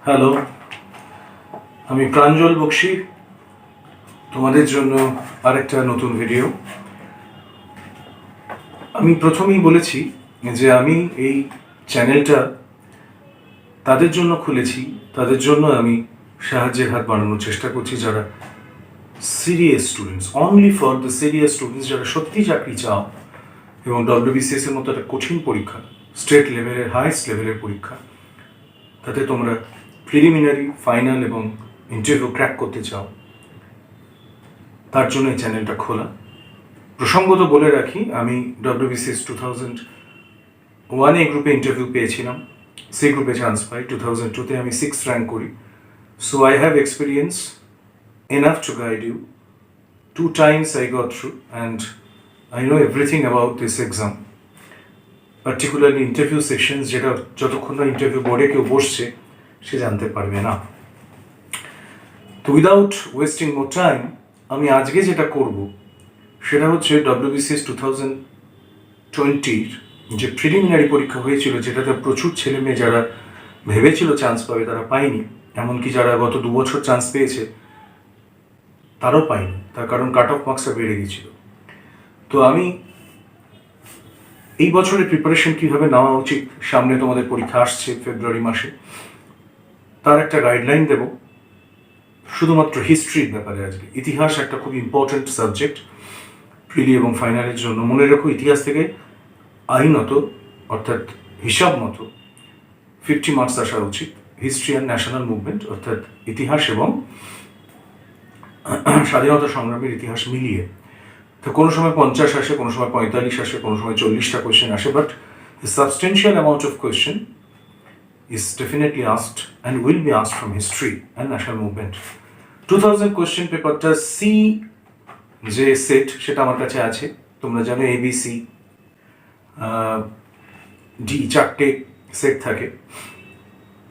Hello, আমি প্রাঞ্জল বক্সি, তোমাদের জন্য আরেকটা নতুন ভিডিও। আমি প্রথমেই বলেছি যে আমি এই চ্যানেলটা তাদের জন্য খুলেছি, তাদের জন্য আমি সাহায্যের হাত বাড়ানোর চেষ্টা করছি যারা serious students, only for the serious students, যারা সত্যি চাকরি চাও এবং WBCS এর মতো একটা কঠিন পরীক্ষা, স্টেট লেভেলের হাইয়েস্ট লেভেলের পরীক্ষা, তাতে তোমরা প্রিলিমিনারি, ফাইনাল এবং ইন্টারভিউ ক্র্যাক করতে চাও, তার জন্য এই চ্যানেলটা খোলা। প্রসঙ্গত বলে রাখি, আমি WBCS 2001 গ্রুপে ইন্টারভিউ পেয়েছিলাম, সেই গ্রুপে চান্স পাই। 2002-তে আমি 6th র্যাঙ্ক করি। So I have experience enough to guide you. 2 times I got through and I know everything about this exam, particularly interview sections, যেটা যতক্ষণ না ইন্টারভিউ বোর্ডে কেউ বসছে সে জানতে পারবে না। তো উইদাউট ওয়েস্টিং মোর টাইম, আমি আজকে যেটা করব সেটা হচ্ছে WBCS 2020-র যে প্রিলিমিনারি পরীক্ষা হয়েছিল, যেটাতে প্রচুর ছেলে মেয়ে যারা ভেবেছিল চান্স পাবে তারা পায়নি, এমনকি যারা গত 2 বছর চান্স পেয়েছে তারাও পায়নি, তার কারণ কাট অফ মার্কসটা বেড়ে গেছিল। তো আমি এই বছরের প্রিপারেশন কীভাবে নেওয়া উচিত, সামনে তোমাদের পরীক্ষা আসছে ফেব্রুয়ারি মাসে, তার একটা গাইডলাইন দেব। শুধুমাত্র হিস্ট্রির ব্যাপারে আজকে। ইতিহাস একটা খুব ইম্পর্ট্যান্ট সাবজেক্ট প্রিলি এবং ফাইনালের জন্য। মনে রাখো, ইতিহাস থেকে আইনত অর্থাৎ হিসাব মতো 50 মার্কস আসা উচিত। হিস্ট্রি অ্যান্ড ন্যাশনাল মুভমেন্ট অর্থাৎ ইতিহাস এবং স্বাধীনতা সংগ্রামের ইতিহাস মিলিয়ে। তো কোনো সময় 50 আসে, কোনো সময় 45 আসে, কোনো সময় 40টা কোয়েশ্চেন আসে, but a substantial amount of question is definitely asked and will be asked from history and national movement. 2000 question পেপারটা সি যে সেট সেটা আমার কাছে আছে। তোমরা জানো ABC ডি 4টে সেট থাকে,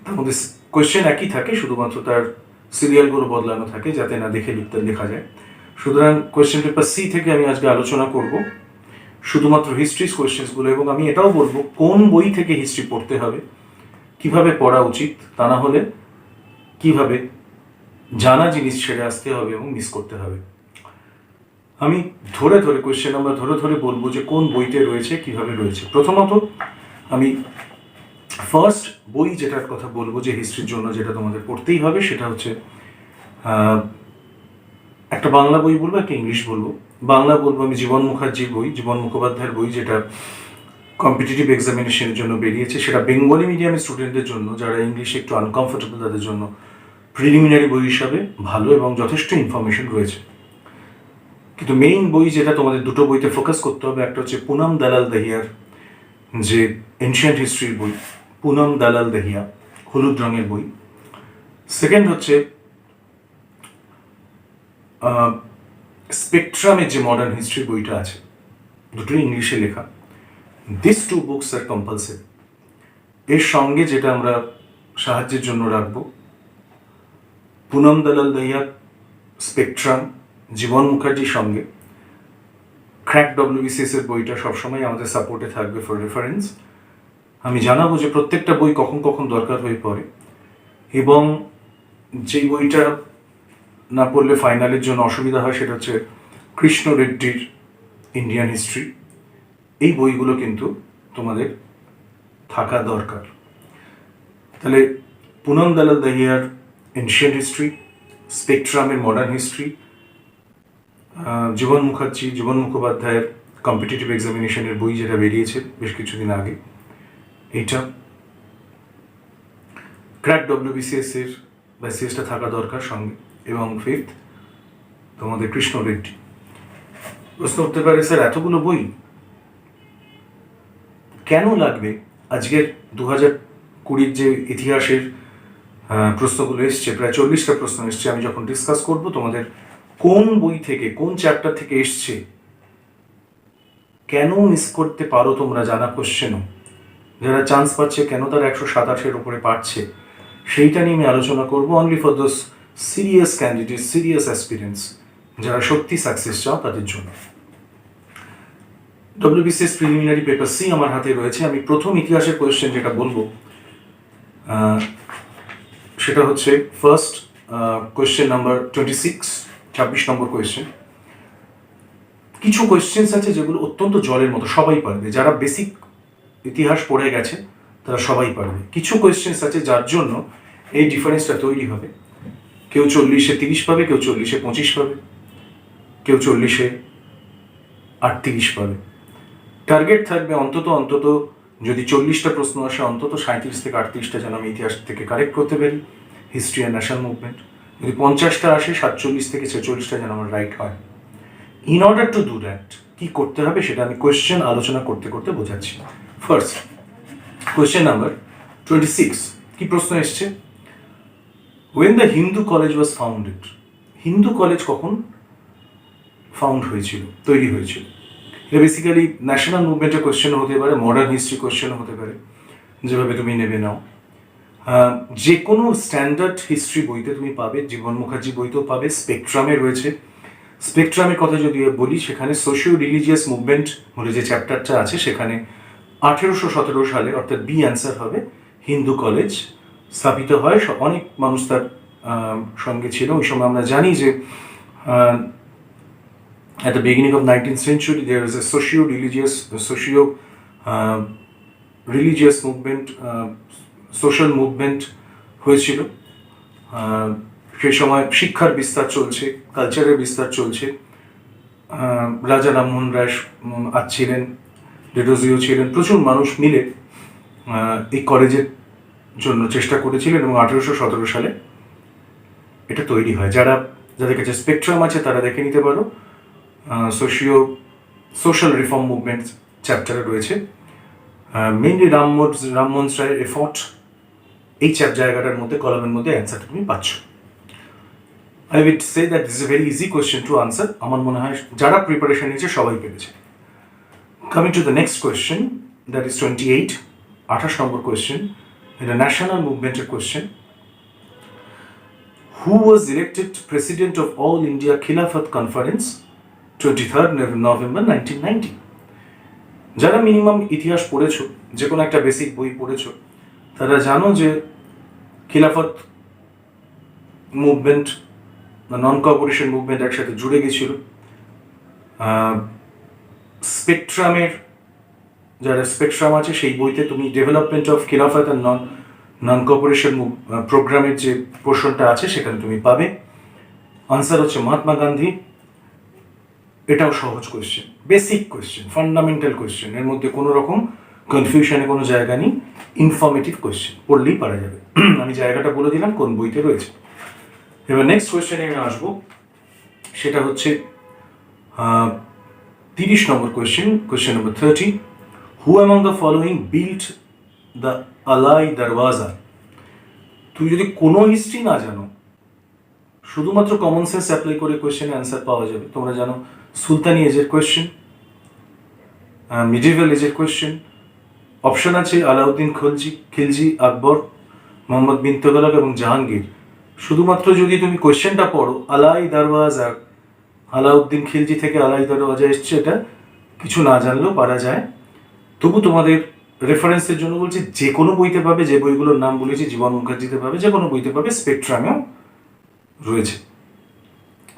তার মধ্যে কোয়েশ্চেন একই থাকে, শুধুমাত্র তার সিরিয়ালগুলো বদলানো থাকে যাতে না দেখে লিখতে লেখা যায়। সুতরাং কোয়েশ্চেন পেপার সি থেকে আমি আজকে আলোচনা করব শুধুমাত্র হিস্ট্রিজ কোয়েশ্চেন্সগুলো, এবং আমি এটাও বলবো কোন বই থেকে হিস্ট্রি পড়তে হবে, কিভাবে পড়া উচিত, তা না হলে কিভাবে জানা জিনিস ছেড়ে আসতে হবে এবং মিস করতে হবে। আমি ধরে ধরে কোয়েশ্চেন আমরা ধরে ধরে বলবো যে কোন বইতে রয়েছে, কিভাবে রয়েছে। প্রথমত আমি ফার্স্ট বই যেটার কথা বলবো যে হিস্ট্রির জন্য যেটা তোমাদের পড়তেই হবে, সেটা হচ্ছে একটা বাংলা বই বলবো, একটা ইংলিশ বলবো। বাংলা বলবো আমি জীবন মুখার্জির বই, জীবন মুখোপাধ্যায়ের বই, যেটা কম্পিটিটিভ এক্সামিনেশনের জন্য বেরিয়েছে। সেটা বেঙ্গলি মিডিয়ামের স্টুডেন্টদের জন্য, যারা ইংলিশে একটু আনকমফোর্টেবল তাদের জন্য প্রিলিমিনারি বই হিসাবে ভালো এবং যথেষ্ট ইনফরমেশন রয়েছে। কিন্তু মেইন বই যেটা তোমাদের দুটো বইতে ফোকাস করতে হবে, একটা হচ্ছে পুনম দালাল দহিয়ার যে এনশিয়েন্ট হিস্ট্রির বই, পুনম দালাল দহিয়া, হলুদ রঙের বই। সেকেন্ড হচ্ছে স্পেকট্রামের যে মডার্ন হিস্ট্রি বইটা আছে, দুটোই ইংলিশে লেখা। This 2 books are compulsory. এর সঙ্গে যেটা আমরা সাহায্যের জন্য রাখবো, পুনম দালাল দহিয়া, স্পেকট্রাম, জীবন মুখার্জির সঙ্গে ক্র্যাক WBCS এর বইটা সবসময় আমাদের সাপোর্টে থাকবে ফর রেফারেন্স। আমি জানাবো যে প্রত্যেকটা বই কখন কখন দরকার হয়ে পড়ে, এবং যেই বইটা না পড়লে ফাইনালের জন্য অসুবিধা হয় সেটা হচ্ছে কৃষ্ণ রেড্ডির ইন্ডিয়ান হিস্ট্রি। এই বইগুলো কিন্তু তোমাদের থাকা দরকার। তাহলে পুনম দালাল দহিয়ার এনশিয়েন্ট হিস্ট্রি, স্পেকট্রামের মডার্ন হিস্ট্রি, জীবন মুখার্জি, জীবন মুখোপাধ্যায়ের কম্পিটিটিভ এক্সামিনেশনের বই যেটা বেরিয়েছে বেশ কিছুদিন আগে, এইটা ক্র্যাক WBCS এর BCSটা থাকা দরকার সঙ্গে। এবং ফিফথ তোমাদের কৃষ্ণ রেড্ডি। প্রশ্ন উঠতে পারে, স্যার এতগুলো বই কেন লাগবে? আজকের 2020 যে ইতিহাসের প্রশ্নগুলো এসছে, প্রায় 40টা প্রশ্ন এসছে। আমি যখন ডিসকাস করব তোমাদের কোন বই থেকে, কোন চ্যাপ্টার থেকে এসছে, কেন মিস করতে পারো তোমরা জানা কোশ্চেনও, যারা চান্স পাচ্ছে কেন তারা 127-এর উপরে পাচ্ছে, সেইটা নিয়ে আমি আলোচনা করবো। Only for those serious candidate, serious aspirants, যারা সত্যি সাকসেস চাও তাদের জন্য। WBCS প্রিলিমিনারি পেপার সি আমার হাতে রয়েছে। আমি প্রথম ইতিহাসের কোয়েশ্চেন যেটা বলবো সেটা হচ্ছে ফার্স্ট কোয়েশ্চেন নাম্বার 26 নম্বর কোয়েশ্চেন। কিছু কোয়েশ্চেন্স আছে যেগুলো অত্যন্ত জলের মতো, সবাই পারবে, যারা বেসিক ইতিহাস পড়ে গেছে তারা সবাই পারবে। কিছু কোয়েশ্চেন্স আছে যার জন্য এই ডিফারেন্সটা তৈরি হবে। কেউ 40-এ 30 পাবে, কেউ 40-এ 25 পাবে, কেউ 40-এ 38 পাবে। টার্গেট থাকবে অন্তত যদি 40টা প্রশ্ন আসে, অন্তত 37 থেকে 38টা যেন আমি ইতিহাস থেকে কারেক্ট করতে পারি, হিস্ট্রি অ্যান্ড ন্যাশনাল মুভমেন্ট। যদি 50টা আসে, 47 থেকে 46টা যেন আমার রাইট হয়। In order to do that কী করতে হবে সেটা আমি কোয়েশ্চেন আলোচনা করতে করতে বোঝাচ্ছি। ফার্স্ট কোয়েশ্চেন নাম্বার 26, কি প্রশ্ন এসছে? When the Hindu college was founded, Hindu college কখন ফাউন্ড হয়েছিল, তৈরি হয়েছিল? এটা বেসিক্যালি ন্যাশনাল মুভমেন্টের কোয়েশ্চেন হতে পারে, মডার্ন হিস্ট্রি কোয়েশ্চেন হতে পারে, যেভাবে তুমি নেবে নাও। যে কোনো স্ট্যান্ডার্ড হিস্ট্রি বইতে তুমি পাবে, জীবন মুখার্জি বইতেও পাবে, স্পেকট্রামে রয়েছে। স্পেকট্রামের কথা যদি বলি, সেখানে সোশিও রিলিজিয়াস মুভমেন্ট বলে যে চ্যাপ্টারটা আছে, সেখানে 1817 সালে, অর্থাৎ বি অ্যান্সার হবে, হিন্দু কলেজ স্থাপিত হয়। অনেক মানুষ তার সঙ্গে ছিল ওই সময়। আমরা জানি যে at the beginning of 19th century there is a socio-religious movement, social movement হয়েছিল। সেই সময় শিক্ষার বিস্তার চলছে, কালচারের বিস্তার চলছে। রাজা রামমোহন রায় ছিলেন, ডেডোজিও ছিলেন, প্রচুর মানুষ মিলে এই কলেজের জন্য চেষ্টা করেছিলেন এবং 1817 সালে এটা তৈরি হয়। যাদের কাছে স্পেকট্রাম আছে তারা দেখে নিতে পারো, সোশ্যাল রিফর্ম মুভমেন্ট চ্যাপ্টারে রয়েছে। মেইনলি রামমোহন রায়ের এফর্ট এই জায়গাটার মধ্যে, কলামের মধ্যে অ্যান্সারটা তুমি পাচ্ছ। I would say that this is a very easy question to answer. আমার মনে হয় যারা প্রিপারেশন নিয়েছে সবাই পেরেছে। Coming to the next question, that is 28 number question. এটা ন্যাশনাল মুভমেন্টের question. Who was elected president of all India Khilafat conference 23 November 1990? যারা মিনিমাম ইতিহাস পড়েছো, যে কোনো একটা বেসিক বই পড়েছো, তারা জানো যে খিলাফত মুভমেন্ট বা নন কোঅপারেশন মুভমেন্ট একসাথে জুড়ে গেছিল। স্পেকট্রামের যারা স্পেকট্রাম আছে সেই বইতে তুমি ডেভেলপমেন্ট অফ খিলাফত অ্যান্ড নন কোঅপারেশন প্রোগ্রামের যে পোর্শনটা আছে সেখানে তুমি পাবে। আনসার হচ্ছে মহাত্মা গান্ধী। এটাও সহজ question, basic question, fundamental question, এর মধ্যে কোনো রকম কনফিউশনে কোনো জায়গা নেই। ইনফরমেটিভ কোয়েশ্চেন, পড়লেই পারা যাবে। আমি জায়গাটা বলে দিলাম কোন বইতে রয়েছে। এবার নেক্সট কোয়েশ্চেনে আমি আসবো, সেটা হচ্ছে 30 number question, question number 30। Who among the following built the Alai Darwaza? তুই যদি কোনো হিস্ট্রি না জানো, শুধুমাত্র কমন সেন্স অ্যাপ্লাই করে কোয়েশ্চেনের অ্যান্সার পাওয়া যাবে। তোমরা জানো সুলতানি এজের কোয়েশ্চেন, মিডিভেল এজের কোয়েশ্চেন, অপশন আছে আলাউদ্দিন খিলজি, আকবর, মোহাম্মদ বিন তুগলক এবং জাহাঙ্গীর। শুধুমাত্র যদি তুমি কোয়েশ্চেনটা পড়ো, আলাই দরওয়াজা, আলাউদ্দিন খিলজি থেকে আলাই দরওয়াজা এসছে, এটা কিছু না জানলেও পারা যায়। তবু তোমাদের রেফারেন্সের জন্য বলছি, যে কোনো বইতে পাবে, যে বইগুলোর নাম বলেছি, জীবন মুখার্জিতে পাবে, যে কোনো বইতে পাবে, স্পেকট্রামেও রয়েছে।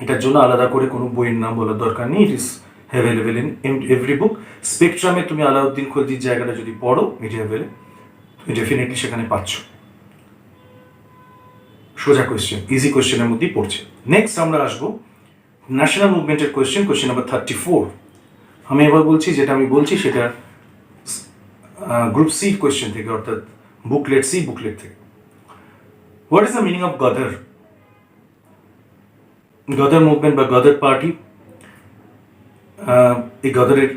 এটার জন্য আলাদা করে কোনো বইয়ের নাম বলার দরকার নেই, it is available in every book. স্পেকট্রামে তুমি আলাউদ্দিন খিলজির জায়গাটা যদি পড়ো মিডিয়াভেলে, তুমি ডেফিনেটলি সেখানে পাচ্ছ। সোজা কোয়েশ্চেন, ইজি কোয়েশ্চেনের মধ্যেই পড়ছে। নেক্সট আমরা আসবো ন্যাশনাল মুভমেন্টের কোয়েশ্চেন, কোয়েশ্চেন নাম্বার 34। আমি এবার বলছি, যেটা আমি বলছি সেটা গ্রুপ সি কোয়েশ্চেন থেকে, অর্থাৎ বুকলেট থেকে। What is the meaning of Ghadar? Ghadar movement বা গদর পার্টি, এই গদরের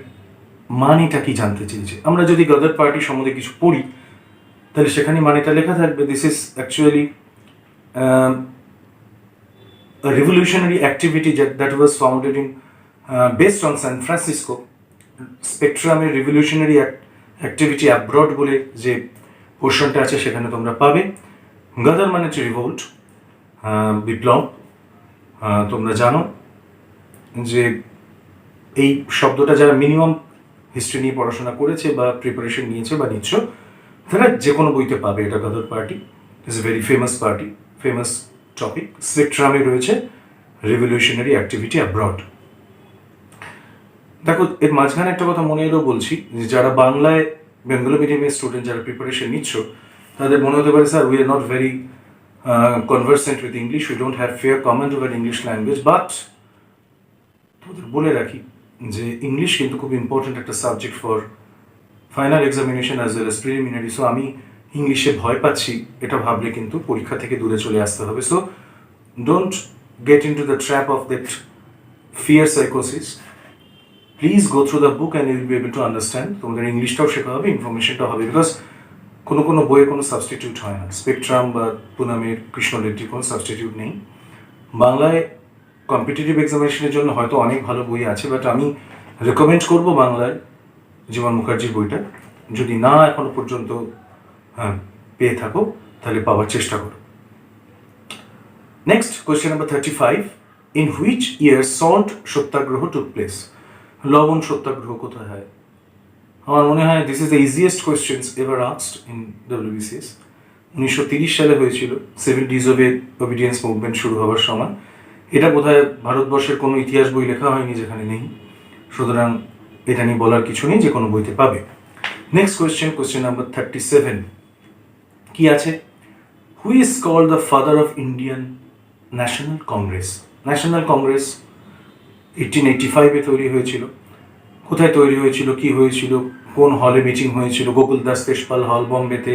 মানেটা কি জানতে চেয়েছে। আমরা যদি গদর পার্টি সম্বন্ধে কিছু পড়ি, তাহলে সেখানে মানেটা লেখা থাকবে, this is actually a revolutionary activity that was founded in based on San Francisco. স্পেকট্রামের রিভলিউশনারি অ্যাক্টিভিটি অ্যাব্রড বলে যে পোর্শনটা আছে সেখানে তোমরা পাবে। গদর মানে হচ্ছে রিভোল্ট, বিপ্লব। তোমরা জানো যে এই শব্দটা যারা মিনিমাম হিস্ট্রি নিয়ে পড়াশোনা করেছে বা প্রিপারেশন নিয়েছে বা নিচ্ছ, তারা যে কোনো বইতে পাবে। এটা Ghadar party is a very famous party. Famous topic. স্পেকট্রামে রয়েছে রেভলিউশনারি অ্যাক্টিভিটি অ্যাব্রড। দেখো, এর মাঝখানে একটা কথা মনে এলেও বলছি, যে যারা বাংলায় বেঙ্গলি মিডিয়ামের স্টুডেন্ট যারা প্রিপারেশন নিচ্ছ, তাদের মনে হতে পারে sir we are not very conversant with English, we don't have fair comment over English language, but তোমাদের বলে রাখি যে ইংলিশ কিন্তু খুব ইম্পর্টেন্ট একটা subject for final examination as well as preliminary. So আমি ইংলিশে ভয় পাচ্ছি এটা ভাবলে কিন্তু পরীক্ষা থেকে দূরে চলে আসতে হবে। So don't get in to the trap of that fear সাইকোসিস। Please go through the book and you will be able to understand. তোমাদের ইংলিশটাও শেখা হবে, ইনফরমেশনটাও হবে, বিকজ কোনো বইয়ে কোনো সাবস্টিটিউট হয় না। স্পেকট্রাম বা পুনামের কৃষ্ণ রেড্ডির কোনো সাবস্টিটিউট নেই। বাংলায় কম্পিটিটিভ এক্সামিনেশনের জন্য হয়তো অনেক ভালো বই আছে, বাট আমি রেকমেন্ড করবো বাংলায় জীবন মুখার্জির বইটা। যদি না এখনো পর্যন্ত পেয়ে থাকো তাহলে পাওয়ার চেষ্টা করো। Next question number 35, in which year salt satyagraha took place? লবণ সত্যাগ্রহ কোথায় হয়? আমার মনে হয় this is the easiest questions ever asked in WBCS। 1930 সালে হয়েছিল, 7 Days of Obedience মুভমেন্ট শুরু হওয়ার সময়। এটা বোধহয় ভারতবর্ষের কোনো ইতিহাস বই লেখা হয়নি যেখানে নেই, সুতরাং এটা নিয়ে বলার কিছু নেই, যে কোনো বইতে পাবে। নেক্সট কোয়েশ্চেন নাম্বার 37, কি আছে? Who is called the father of Indian National Congress? National Congress 1885-এ তৈরি হয়েছিল। কোথায় তৈরি হয়েছিল, কি হয়েছিল, কোন হলে মিটিং হয়েছিল? গোকুল দাস তেজপাল হল, বম্বেতে।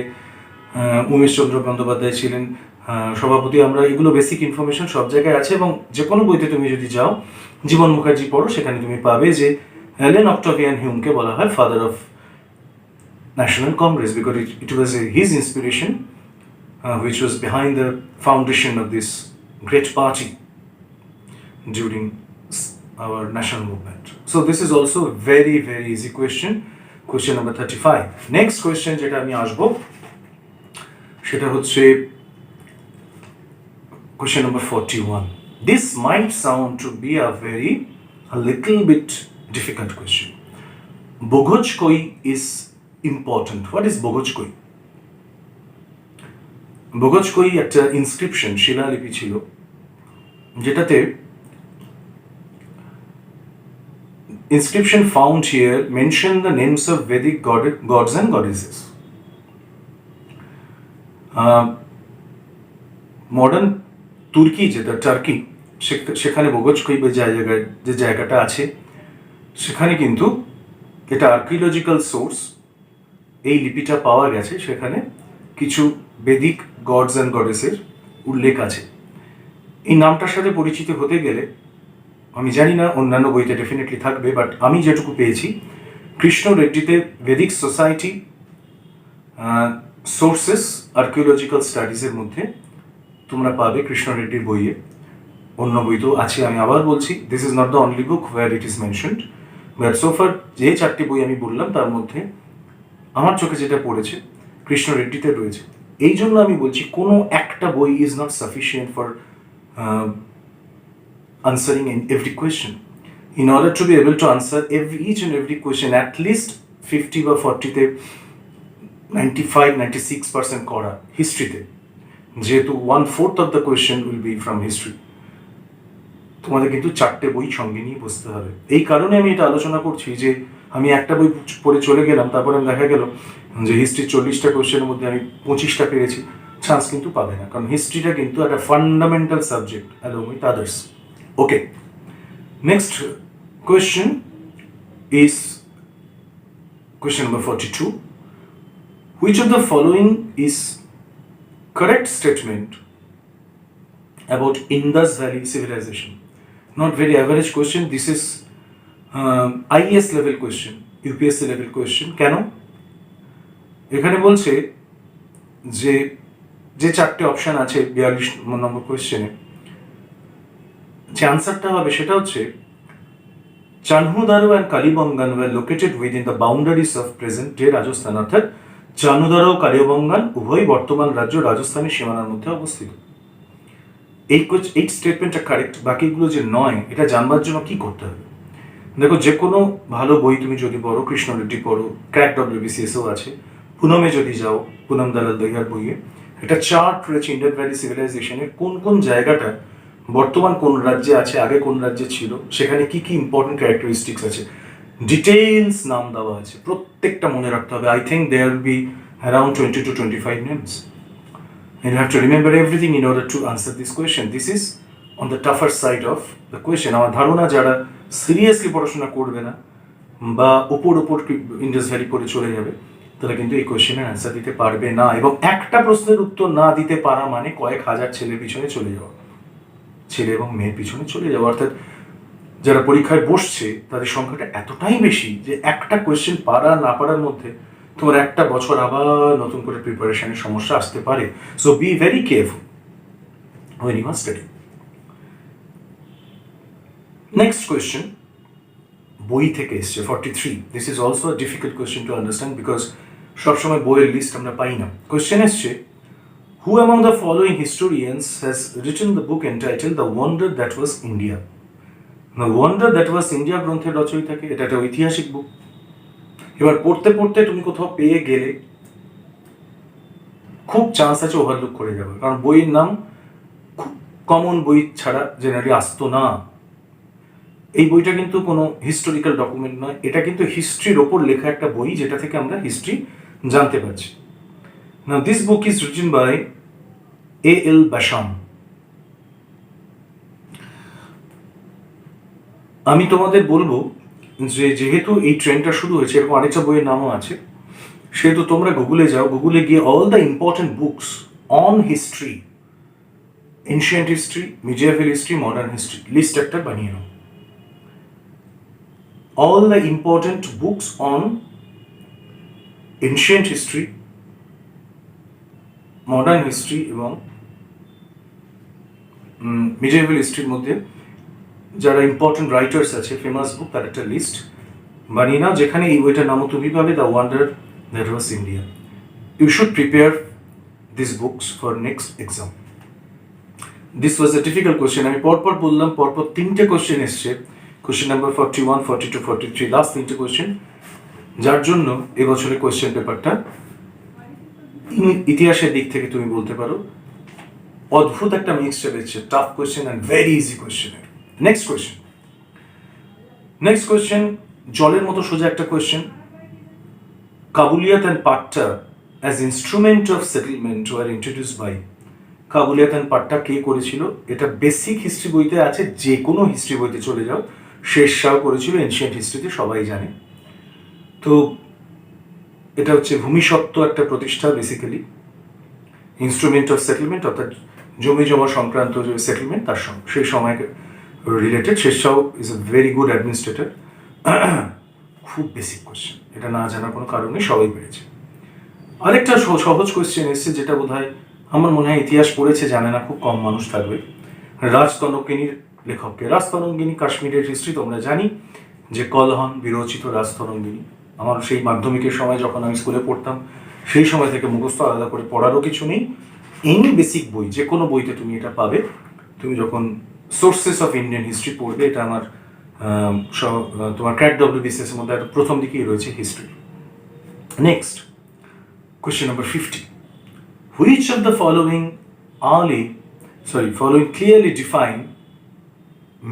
উমেশচন্দ্র বন্দ্যোপাধ্যায় ছিলেন সভাপতি। আমরা এগুলো বেসিক ইনফরমেশন সব জায়গায় আছে, এবং যে কোনো বইতে তুমি যদি যাও, জীবন মুখার্জি পড়ো, সেখানে তুমি পাবে যে অ্যালেন অক্টাভিয়ান হিউমকে বলা হয় father of national Congress, because it was his inspiration which was behind the foundation of this great party during our national movement. So this is also a very easy question number 35. Next question যেটা আমি আসবো সেটা হচ্ছে question number 41. This might sound to be a little bit difficult question. Bogoj koi is important. What is Bogoj koi? বগজ কই একটা inscription, শিলালিপি ছিল, যেটাতে inscription found here mention the names of Vedic gods and goddesses. Modern তুর্কি, যেটা turkey, সেখানে বগজ কই যে জায়গাটা আছে, সেখানে কিন্তু এটা আর্কিওলজিক্যাল সোর্স, এই লিপিটা পাওয়া গেছে, সেখানে কিছু বেদিক গডস অ্যান্ড গডেসের উল্লেখ আছে। এই নামটার সাথে পরিচিত হতে গেলে, আমি জানি না অন্যান্য বইতে ডেফিনেটলি থাকবে, বাট আমি যেটুকু পেয়েছি, কৃষ্ণ রেড্ডিতে ভেদিক সোসাইটি সোর্সেস আর্কিওলজিক্যাল স্টাডিজের মধ্যে তোমরা পাবে কৃষ্ণ রেড্ডির বইয়ে। অন্য বই তো আছে, আমি আবার বলছি, this is not the only book where it is mentioned, but so far যে 4টি বই আমি বললাম তার মধ্যে আমার চোখে যেটা পড়েছে কৃষ্ণ রেড্ডিতে রয়েছে। এই জন্য আমি বলছি কোনো একটা বই is not sufficient for answering in every question. In order to be able to answer each and every question, at least 50 বা 40-তে 95-96% করা হিস্ট্রিতে, যেহেতু 1/4 of the question will be from history, তোমাদের কিন্তু 4টে বই সঙ্গে নিয়ে বসতে হবে। এই কারণে আমি এটা আলোচনা করছি যে আমি একটা বই পড়ে চলে গেলাম, তারপরে আমি দেখা গেল যে হিস্ট্রির 40টা কোয়েশ্চেনের মধ্যে আমি 25টা পেরেছি, চান্স কিন্তু পাবে না, কারণ হিস্ট্রিটা কিন্তু একটা fundamental subject along with others. Okay, next question is question number 42. Which of the following is correct statement about Indus Valley civilization? Not very average question. This is IAS level question, UPSC level question. কেন? এখানে বলছে যে 4টে option আছে 42 নম্বর কোয়েশ্চেনে, যে আনসারটা হবে সেটা হচ্ছে Chanhudaro and Kalibangan were located within the boundaries of present day Rajasthan. অর্থাৎ চানহুদারো ও কালিবঙ্গান উভয় বর্তমান রাজ্য রাজস্থানের সীমানার মধ্যে অবস্থিত। এই স্টেটমেন্টটা কারেক্ট, বাকিগুলো যে নয় এটা জানবার জন্য কি করতে হবে? দেখো, যে কোনো ভালো বই তুমি যদি পড়ো, কৃষ্ণ রেড্ডি পড়ো, ক্র্যাক WBCSও আছে, পুনমে যদি যাও, পুনম দালাল দহিয়ার বইয়ে এটা চার্ট রয়েছে ইন্ডাস ভ্যালি সিভিলাইজেশনের কোন কোন জায়গাটা বর্তমান কোন রাজ্যে আছে, আগে কোন রাজ্যে ছিল, সেখানে কি কি ইম্পর্টেন্ট ক্যারেক্টারিস্টিক্স আছে, ডিটেইলস নাম দেওয়া আছে, প্রত্যেকটা মনে রাখতে হবে। I think there will be around 20 to 25 names. And you have to remember everything in order to answer this question. This is on the tougher side of the question. আমার ধারণা যারা সিরিয়াসলি পড়াশোনা করবে না বা উপর ইন্ডাস ভ্যালি করে চলে যাবে, তারা কিন্তু এই কোয়েশ্চেনের অ্যান্সার দিতে পারবে না। এবং একটা প্রশ্নের উত্তর না দিতে পারা মানে কয়েক হাজার ছেলের পিছনে চলে যাওয়া, ছেলে এবং মেয়ের পিছনে চলে যাওয়া। অর্থাৎ যারা পরীক্ষায় বসছে তাদের সংখ্যাটা এতটাই বেশি যে একটা কোয়েশ্চেন পারা না পারার মধ্যে তোমার একটা বছর আবার নতুন করে প্রিপারেশনের সমস্যা আসতে পারে। So be very careful when you are studying. Next question, বই থেকে এসছে 43. This is also a difficult question to understand because সবসময় বইয়ের লিস্ট আমরা পাই না। কোয়েশ্চেন এসছে, who among the following historians has written the book entitled The Wonder That Was India? The Wonder That Was India গ্রন্থের রচয়িতাকে, এটা একটা ঐতিহাসিক বুক। এবার পড়তে পড়তে তুমি কোথাও পেয়ে গেলে খুব চান্স আছে ওভারলুক করে যাবে, কারণ বইয়ের নাম খুব কমন বই ছাড়া জেনারেলি আসতো না। এই বইটা কিন্তু কোনো হিস্টোরিক্যাল ডকুমেন্ট নয়, এটা কিন্তু হিস্ট্রির ওপর লেখা একটা বই যেটা থেকে আমরা হিস্ট্রি জানতে পারছি। Now this book is written by A.L. Basham. আমি তোমাদের বলবো যে যেহেতু এই ট্রেন্ডটা শুরু হয়েছে, এরকম আরেকটা বইয়ের নামও আছে, সেহেতু তোমরা গুগলে যাও, গুগলে গিয়ে all the important books on history, ancient history, medieval history, modern history, list একটা বানিয়ে নাও। All the important books on ancient history, modern history এবং মিডিয়েভাল হিস্ট্রির মধ্যে যারা ইম্পর্টেন্ট রাইটার্স আছে, ফেমাস বুক, তার একটা লিস্ট বানিয়ে নাও, যেখানে এই বইটার নামও তুমি পাবে, the wonder that was India. You should prepare this books for next exam. This was a difficult question. আমি পরপর বললাম, পরপর তিনটে কোয়েশ্চেন এসছে, কোয়েশ্চেন নাম্বার 41, 42, 43, লাস্ট তিনটে কোয়েশ্চেন, যার জন্য এবছরের কোয়েশ্চেন পেপারটা ইতিহাসের দিক থেকে তুমি বলতে পারো অদ্ভুত একটা মিক্সচার হচ্ছে, tough question and very easy কোয়েশ্চেনের। নেক্সট কোয়েশ্চেন জলের মতো সোজা একটা question. Kabuliyat and Patta as instrument of settlement were introduced by. Kabuliyat and Patta কে করেছিল? এটা বেসিক হিস্ট্রি বইতে আছে, যে কোনো হিস্ট্রি বইতে চলে যাও, শের শাহ করেছিল, এনশিয়েন্ট হিস্ট্রিতে সবাই জানে। তো এটা হচ্ছে ভূমিসত্ত্ব একটা প্রতিষ্ঠা, বেসিক্যালি ইনস্ট্রুমেন্ট অফ সেটেলমেন্ট, অর্থাৎ জমি জমা সংক্রান্ত যে সেটেলমেন্ট, তার সঙ্গে সেই সময় related. Sher Shah is a very good administrator. খুব বেসিক কোয়েশ্চেন, এটা না জানার কোনো কারণে সবাই পেরেছে। আরেকটা সহজ কোয়েশ্চেন এসছে, যেটা বোধ হয় আমার মনে হয় ইতিহাস পড়েছে জানে না খুব কম মানুষ থাকবে। রাজতনঙ্গিনীর লেখককে? রাজতনঙ্গিনী কাশ্মীরের হিস্ট্রি তোমরা জানি, যে কলহন বিরচিত রাজতরঙ্গিনী। আমার সেই মাধ্যমিকের সময় যখন আমি স্কুলে পড়তাম, সেই সময় থেকে মুখস্থ আলাদা করে পড়ারও কিছু নেই। এনি বেসিক বই, যে কোনো বইতে তুমি এটা পাবে। তুমি যখন সোর্সেস অফ ইন্ডিয়ান হিস্ট্রি পড়বে, এটা আমার তোমার ক্র্যাক WBCS এর মধ্যে প্রথম দিকেই রয়েছে history. Next question number 50. Which of the following clearly define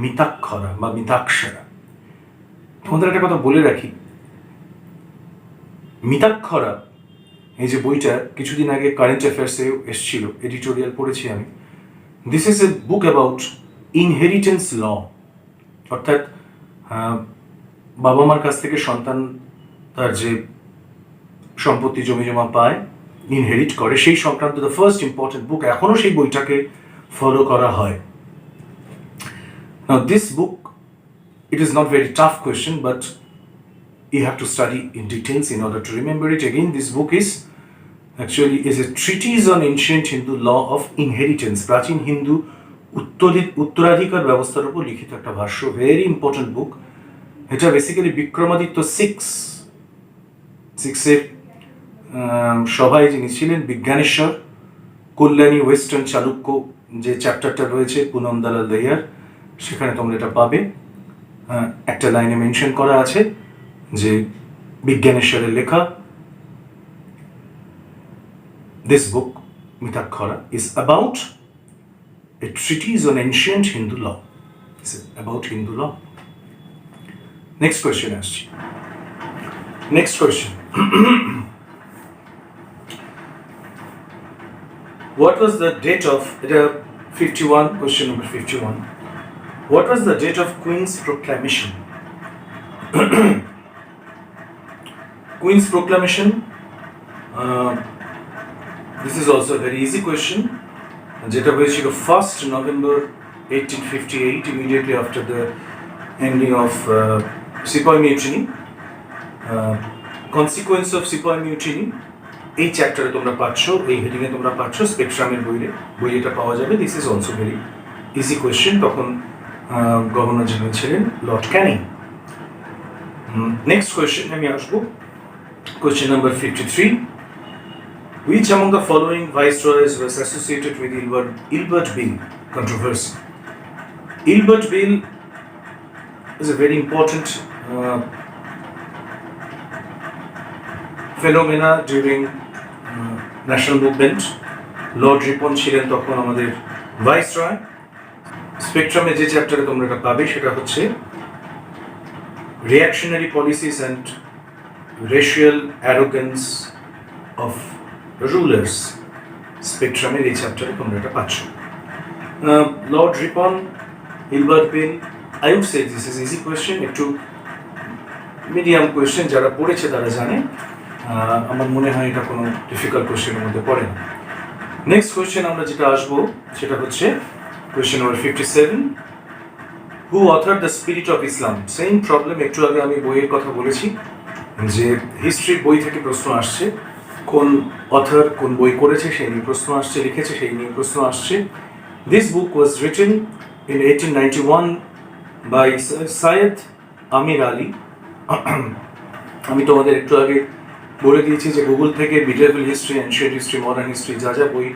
মিতাক্ষরা বা মিতাক্ষরা? তোমাদের একটা কথা বলে রাখি, মিতাক্ষরা এই যে বইটা কিছুদিন আগে কারেন্ট অ্যাফেয়ার্সে এসেছিল, এডিটোরিয়াল পড়েছি আমি। This is a book about inheritance law, অর্থাৎ বাবা মার কাছ থেকে সন্তান তার যে সম্পত্তি জমি জমা পায়, ইনহেরিট করে, সেই সংক্রান্ত দ্য ফার্স্ট ইম্পর্টেন্ট বুক। এখনও সেই বইটাকে ফলো করা হয়। Now this book, it is not very tough question, but you have to study in details in order to remember it. Again, this book is a treatise on ancient Hindu law of inheritance. প্রাচীন হিন্দু উত্তরাধিকার ব্যবস্থার উপর লিখিত একটা ভাষ্য, very important বুক। এটা basically Vikramaditya সিক্সের সভায় যিনি ছিলেন, বিজ্ঞানেশ্বর, কল্যাণী, ওয়েস্টার্ন চালুক্য যে চ্যাপ্টারটা রয়েছে, পুনম দালাল দহিয়ার, সেখানে তোমরা এটা পাবে। একটা লাইনে মেনশন করা আছে যে বিজ্ঞানেশ্বরের লেখা। This book Mitakhara, is about a treatise on ancient Hindu law. It's about Hindu law. Next question asks. Next question. What was the date of 51? Question number 51. What was the date of Queen's proclamation? Queen's proclamation. This is also a very easy question. যেটা হয়েছিল 1st November 1858, immediately after the ending of Sepoy Mutiny. Consequence of Sepoy Mutiny. এই চ্যাপ্টারে তোমরা পাচ্ছ, এই হেডিংয়ে তোমরা পাচ্ছ স্পেকট্রামের বই এটা পাওয়া যাবে। This is also very easy question. তখন গভর্নর জেনারেল ছিলেন লর্ড ক্যানিং। নেক্সট কোয়েশ্চেন আমি আসবো। Question number 53. Which among the following viceroys was associated with Ilbert Bill controversy? Ilbert Bill is a very important phenomena during national movement. Lord Ripon ছিলেন তখন আমাদের viceroy. স্পেকট্রামে যে চ্যাপ্টারে তোমরা এটা পাবে সেটা হচ্ছে reactionary policies and racial arrogance of rulers. স্পেকট্রামের এই চ্যাপ্টারে তোমরা এটা পাচ্ছ। Lord Ripon, Ilbert bill, I would say this is easy question, একটু মিডিয়াম কোয়েশ্চেন, যারা পড়েছে তারা জানে। আমার মনে হয় এটা কোনো ডিফিকাল্ট কোয়েশ্চেনের মধ্যে পড়ে না। নেক্সট কোয়েশ্চেন আমরা যেটা আসবো সেটা হচ্ছে question number 57. Who author the spirit of Islam? Same problem, একটু আগে আমি বইয়ের কথা বলেছি যে হিস্ট্রির বই থেকে প্রশ্ন আসছে, কোন অথর কোন বই করেছে সেই নিয়ে প্রশ্ন আসছে, লিখেছে সেই নিয়ে প্রশ্ন আসছে। This book was written in 1891 by Syed Amir Ali. আমি তোমাদের একটু আগে বলে দিয়েছি যে গুগল থেকে medieval history, ancient history, modern history, যা যা বই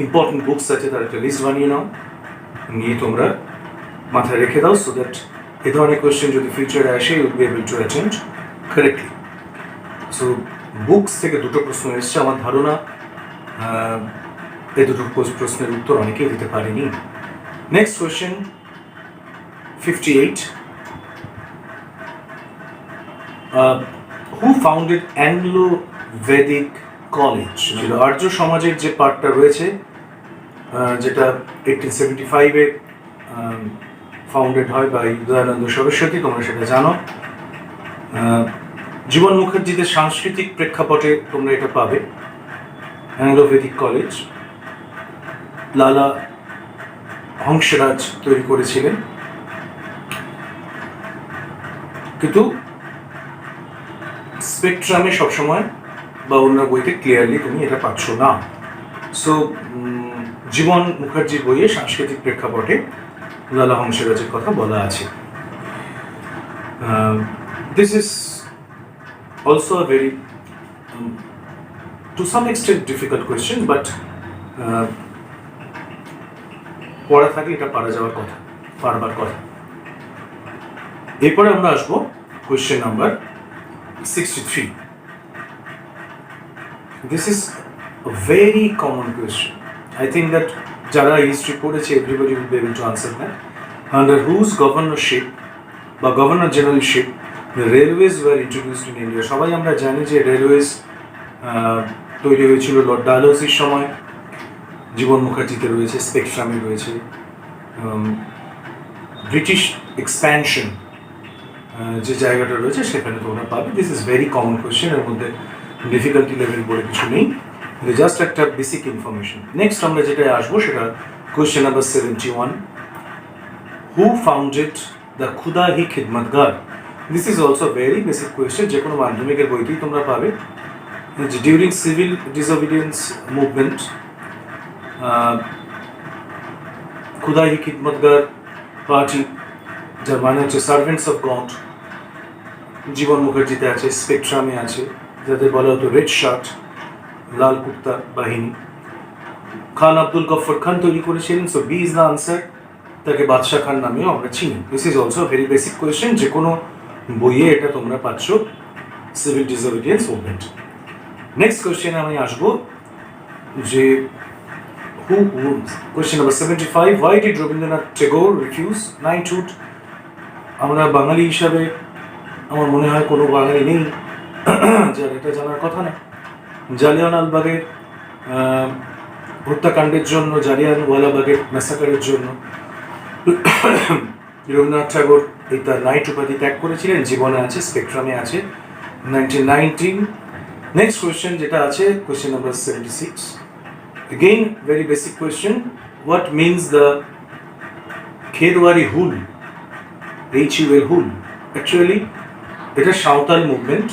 ইম্পর্টেন্ট বুকস আছে তার একটা লিস্ট বানিয়ে নাও, নিয়ে তোমরা মাথায় রেখে দাও, সো দ্যাট এ ধরনের কোয়েশ্চেন যদি ফিউচারে আসে you will be able to attend correctly. So books থেকে দুটো প্রশ্ন এসছে, আমার ধারণা এই দুটো প্রশ্নের উত্তর অনেকেই দিতে পারেনি। Next question 58. Who founded Anglo-Vedic College? আর্য সমাজের যে পার্টটা রয়েছে, যেটা 1875-এ ফাউন্ডেড হয় বাই দয়ানন্দ সরস্বতী, তোমরা সেটা জানো। জীবন মুখার্জিদের সাংস্কৃতিক প্রেক্ষাপটে তোমরা এটা পাবে। অ্যাংলো-ভেদিক কলেজ লালা হংসরাজ তৈরি করেছিলেন, কিন্তু স্পেকট্রামে সবসময় বা অন্য বইতে ক্লিয়ারলি তুমি এটা পাচ্ছ না। সো জীবন মুখার্জির বইয়ে সাংস্কৃতিক প্রেক্ষাপটে লালা হংসরাজের কথা বলা আছে। This is also a very to some extent difficult question, but পড়া থাকলে এটা পারা যাওয়ার কথা, পারবার কথা। এরপরে আমরা আসবো question number 63. This is a very common question. I think that যারা হিস্ট্রি পড়েছে everybody will be able to answer that. Under whose governorship বা governor generalship the railways were introduced in India? সবাই আমরা জানি যে রেলওয়েজ তৈরি হয়েছিল Lord ডালহৌসির সময়। জীবন মুখার্জিতে রয়েছে, স্পেকট্রামে রয়েছে। ব্রিটিশ এক্সপ্যানশন যে জায়গাটা রয়েছে সেখানে তোমরা পাবে। This is very common question, এর মধ্যে ডিফিকাল্টি লেভেল বলে কিছু নেই, জাস্ট একটা বেসিক ইনফরমেশন। নেক্সট আমরা যেটা আসবো সেটা question number 71. Who founded the Khudai Khidmatgar? This is also very basic question, যে কোনো মাধ্যমিকের বইতেই তোমরা পাবে। ডিউরিং সিভিল ডিসঅবিডিয়েন্স মুভমেন্ট খুদা হি খিদমতগার পার্টি, যার মানে হচ্ছে সার্ভেন্টস অফ গড, জীবন মুখার্জিতে আছে, স্পেকট্রামে আছে, যাদের বলা হতো রেড শার্ট, লাল কুর্তা বাহিনী। খান আব্দুল গফর খান তৈরি করেছিলেন, so B is the answer. তাকে বাদশাহ খান নামেও আমরা চিনি। This is also very basic question, যে কোনো বইয়ে এটা তোমরা পাচ্ছ, সিভিল ডিসঅবিডিয়েন্স মুভমেন্ট। নেক্সট কোয়েশ্চেনে আমি আসবো যে question number 75, why did Rabindranath Tagore refuse knighthood? আমরা বাঙালি হিসাবে আমার মনে হয় কোনো বাঙালি নেই যার এটা জানার কথা না। জালিয়ানওয়ালাবাগের হত্যাকাণ্ডের জন্য, জালিয়ানওয়ালাবাগের ম্যাসাকারের জন্য রবীন্দ্রনাথ ঠাকুর এই তার নাইট উপাধি ত্যাগ করেছিলেন। জীবনে আছে, স্পেকট্রামে আছে 1919। নেক্সট কোয়েশ্চেন যেটা আছে, question number 76, again very basic question, what means the খেরওয়ারি হুল, HUL হুল? অ্যাকচুয়ালি এটা সাঁওতাল মুভমেন্ট,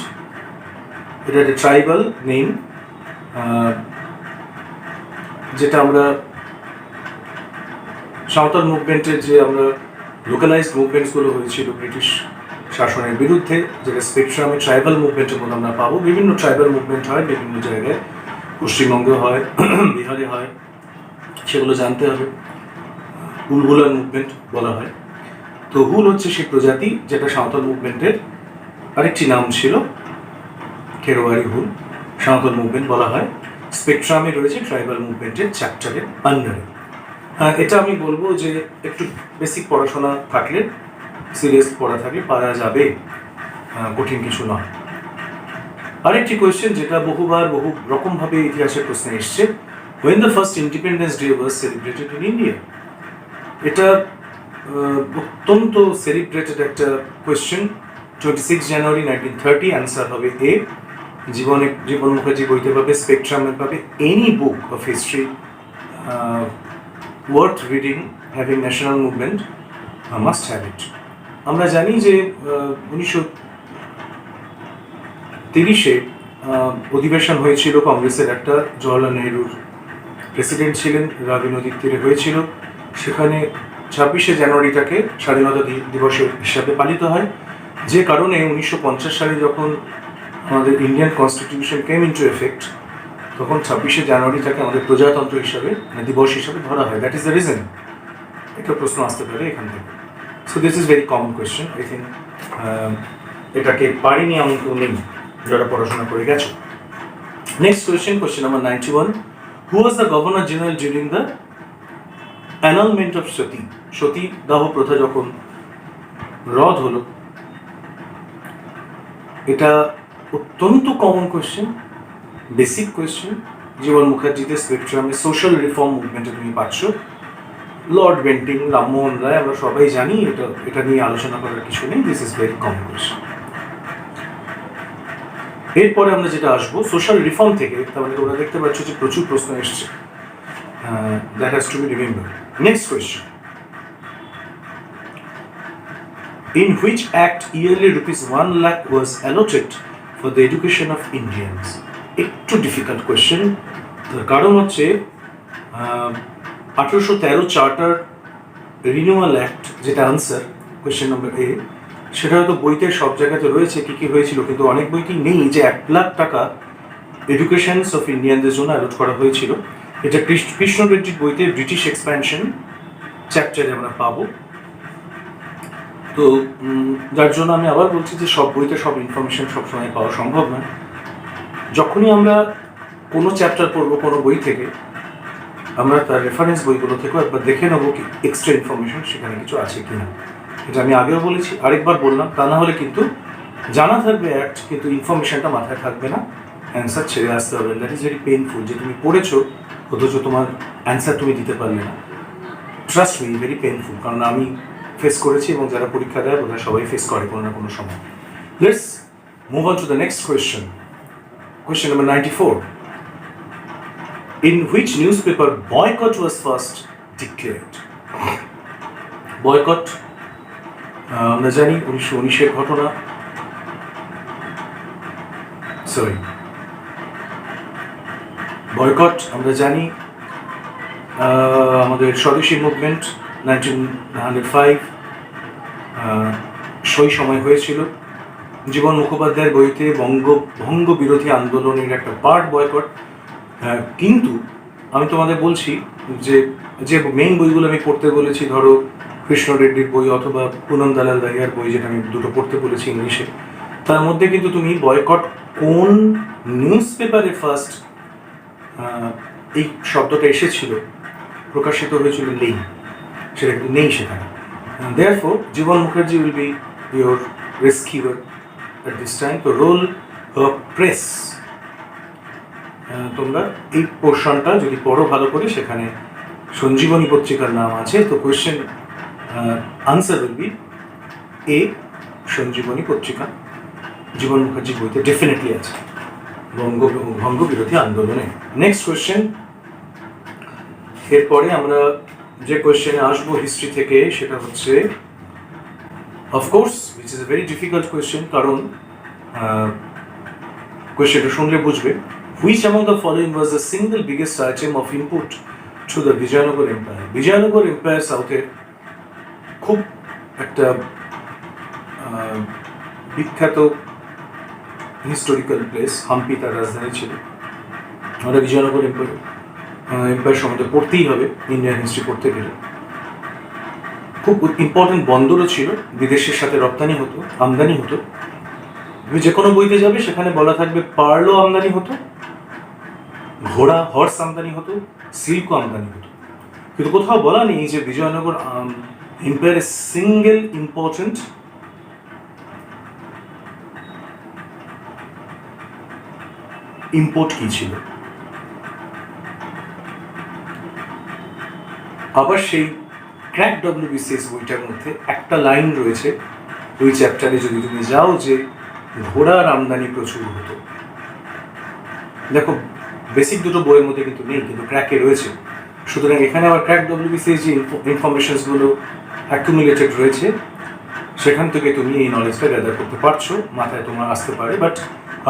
এটা একটা ট্রাইবাল নেম, যেটা আমরা সাঁওতাল মুভমেন্টের যে আমরা লোকালাইজড মুভমেন্টসগুলো হয়েছিল ব্রিটিশ শাসনের বিরুদ্ধে, যেটা স্পেকট্রামে ট্রাইবাল মুভমেন্টের মধ্যে আমরা পাবো। বিভিন্ন ট্রাইবাল মুভমেন্ট হয় বিভিন্ন জায়গায়, পশ্চিমবঙ্গে হয়, বিহারে হয়, সেগুলো জানতে হবে। হুলহুলার মুভমেন্ট বলা হয়। তো হুল হচ্ছে সেই প্রজাতি যেটা সাঁওতাল মুভমেন্টের আরেকটি নাম ছিল, খেরোয়ারি হুল, সাঁওতাল মুভমেন্ট বলা হয়। স্পেকট্রামে রয়েছে ট্রাইবাল মুভমেন্টের চ্যাপ্টারের আন্ডারে। এটা আমি বলবো যে একটু বেসিক পড়াশোনা থাকলে, সিরিয়াস পড়া থাকলে পারা যাবে, কঠিন কিছু নয়। আরেকটি কোয়েশ্চেন যেটা বহুবার বহু রকমভাবে ইতিহাসের প্রশ্নে এসছে, when the first Independence Day was celebrated in India? এটা অত্যন্ত সেলিব্রেটেড একটা কোয়েশ্চেন। 26 জানুয়ারি 1930, অ্যান্সার হবে এ। জীবন মুখার্জি বইতে পাবে, স্পেকট্রামে পাবে, any book of history worth reading having national movement must have it. আমরা জানি যে 1930-এ অধিবেশন হয়েছিল কংগ্রেসের একটা, জওয়াহরলাল নেহরুর প্রেসিডেন্ট ছিলেন, রাবি নদীর তীরে হয়েছিল। সেখানে 26শে জানুয়ারিটাকে স্বাধীনতা দিবস হিসাবে পালিত হয়, যে কারণে 1950 সালে যখন আমাদের Indian constitution came into effect, তখন 26শে জানুয়ারিটাকে আমাদের প্রজাতন্ত্র হিসাবে দিবস হিসাবে ধরা হয়। That is the reason. একটা প্রশ্ন আসতে পারে এখান থেকে। So this is very common question. I think এটাকে পারিনি এমন কেউ নেই যারা পড়াশোনা করে গেছো। Next question, question number 91, who was the governor general during the annulment of Sati? Sati দাহ প্রথা যখন রদ হলো, এটা অত্যন্ত common question, basic question. Jiban মুখার্জিতে স্পেকট্রামে সোশ্যাল রিফর্ম মুভমেন্টে তুমি পাচ্ছ। লর্ড বেন্টিং, রামমোহন রায়, আমরা সবাই জানি, এটা নিয়ে আলোচনা করার কিছু নেই। This is very common question. এরপরে আমরা যেটা আসবো সোশ্যাল রিফর্ম থেকে, তাহলে তোমরা দেখতে পাচ্ছ যে প্রচুর প্রশ্ন এসছে। That has to B remember. Next question, in which act yearly ₹1 lakh was allotted for the education of Indians? একটু ডিফিকাল্ট কোয়েশ্চেন, তার কারণ হচ্ছে 1813 চার্টার রিনিউয়াল অ্যাক্ট, যেটা আনসার কোয়েশ্চেন নম্বর এ, সেটা হয়তো বইতে সব জায়গাতে রয়েছে কী কী হয়েছিল, কিন্তু অনেক বইতেই নেই যে 1 লাখ টাকা এডুকেশনস অফ ইন্ডিয়ানদের জন্য অ্যালট করা হয়েছিল। এটা কৃষ্ণ রেড্ডির বইতে ব্রিটিশ এক্সপ্যানশন চ্যাপ্টারে আমরা পাবো। তো যার জন্য আমি আবার বলছি যে সব বইতে সব ইনফরমেশন সবসময় পাওয়া সম্ভব নয়। যখনই আমরা কোনো চ্যাপ্টার পড়বো কোনো বই থেকে, আমরা তার রেফারেন্স বইগুলো থেকেও একবার দেখে নেবো কি এক্সট্রা ইনফরমেশন সেখানে কিছু আছে কি না। এটা আমি আগেও বলেছি, আরেকবার বললাম। তা না হলে কিন্তু জানা থাকবে অ্যাক্ট, কিন্তু ইনফরমেশনটা মাথায় থাকবে না, অ্যান্সার ছেড়ে আসতে হবে। দ্যাট ইজ ভেরি পেইনফুল, যে তুমি পড়েছো অথচ তোমার অ্যান্সার তুমি দিতে পারলে না। ট্রাস্ট মি, ভেরি পেইনফুল, কারণ আমি ফেস করেছি এবং যারা পরীক্ষা দেয় বোধহয় সবাই ফেস করে কোনো না কোনো সময়। Let's move on two the next question. Question number 94. In which newspaper boycott was first declared? Boycott, আমরা জানি 1919-এর ঘটনা। বয়কট আমরা জানি আমাদের স্বদেশী মুভমেন্ট 1905 সেই সময় হয়েছিল। জীবন মুখোপাধ্যায়ের বইতে বঙ্গভঙ্গ বিরোধী আন্দোলনের একটা পার্ট বয়কট। কিন্তু আমি তোমাদের বলছি যে যে মেইন বইগুলো আমি পড়তে বলেছি, ধরো কৃষ্ণ রেড্ডির বই অথবা পুনম দালাল দাহিয়ার বই, যেটা আমি দুটো পড়তে বলেছি ইংলিশে, তার মধ্যে কিন্তু তুমি বয়কট কোন নিউজ পেপারে ফার্স্ট এই শব্দটা এসেছিল, প্রকাশিত হয়েছিল নেই, সেটা কিন্তু নেই সেখানে। Therefore Jiban Mukherjee will be your rescuer at this time. তো রোল প্রেস, তোমরা এই পোর্শনটা যদি পড়ো ভালো করে, সেখানে সঞ্জীবনী পত্রিকার নাম আছে। তো question answer will B A, Sanjeevani পত্রিকা জীবন মুখার্জির বইতে ডেফিনেটলি আছে, বঙ্গ বিরোধী আন্দোলনে। নেক্সট কোয়েশ্চেন, এরপরে আমরা যে কোয়েশ্চেনে আসবো হিস্ট্রি থেকে, সেটা হচ্ছে of course which is a very difficult question, কারণ কোয়েশ্চেনটা শুনলে বুঝবে। Which among the following was the single biggest item of input to the Bijoynagar empire? Bijoynagar empire সাউথের খুব একটা বিখ্যাত হিস্টোরিক্যাল প্লেস। হাম্পি তার রাজধানী ছিল। আমরা বিজয়নগর এম্পায়ার সম্বন্ধে পড়তেই হবে ইন্ডিয়ান হিস্ট্রি পড়তে গেলে। খুব ইম্পর্টেন্ট বন্দরও ছিল, বিদেশের সাথে রপ্তানি হতো, আমদানি হতো। তুমি যে কোনো বইতে যাবে সেখানে বলা থাকবে পার্লও আমদানি হতো, ঘোড়া হর্স আমদানি হতো, সিল্কও আমদানি হতো। কিন্তু কোথাও বলা নেই যে বিজয়নগর এম্পায়ারের সিঙ্গেল ইম্পর্টেন্ট ইম্পোর্ট কি ছিল। আবার সেই ক্র্যাক ডব্লিউবিসিএস বইটার মধ্যে একটা লাইন রয়েছে ওই চ্যাপ্টারে, যদি তুমি যাও, যে ঘোড়ার আমদানি প্রচুর হতো। দেখো, বেসিক দুটো বইয়ের মধ্যে কিন্তু নেই, কিন্তু ক্র্যাকে রয়েছে। সুতরাং এখানে আবার ক্র্যাক ডব্লিউবিসিএস যে ইনফরমেশনসগুলো অ্যাকুমুলেটেড রয়েছে, সেখান থেকে তুমি এই নলেজটা গ্যাদার করতে পারছো, মাথায় তোমার আসতে পারে। But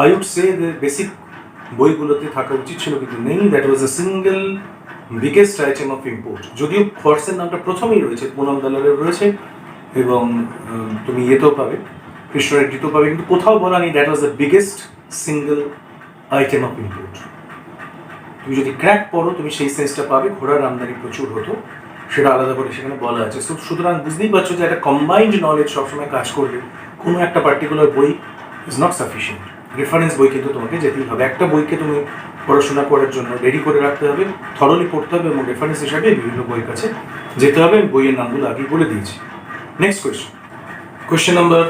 I would say basic বইগুলোতে থাকা উচিত ছিল, কিন্তু নেই। That was a single biggest item of import. যদিও হর্সের নামটা প্রথমেই রয়েছে, পুনম দালালের রয়েছে, এবং তুমি ইয়েতেও পাবে, কৃষ্ণ রেড্ডিতেও পাবে, কিন্তু কোথাও বলা নেই that was the biggest single item of import. তুমি যদি ক্র্যাক পড়ো, তুমি সেই সেন্সটা পাবে, ঘোড়ার আমদানি প্রচুর হতো, সেটা আলাদা করে সেখানে বলা আছে। সুতরাং বুঝতেই পারছো যে একটা কম্বাইন্ড নলেজ সবসময় কাজ করলে কোনো একটা পার্টিকুলার বই ইজ নট সাফিসিয়েন্ট। রেফারেন্স বই কিন্তু তোমাকে যেতেই হবে। একটা বইকে তুমি পড়াশোনা করার জন্য রেডি করে রাখতে হবে, থরলি পড়তে হবে, এবং রেফারেন্স হিসাবে বিভিন্ন বইয়ের কাছে যেতে হবে। বইয়ের নামগুলো আগেই বলে দিয়েছি। Next question, question number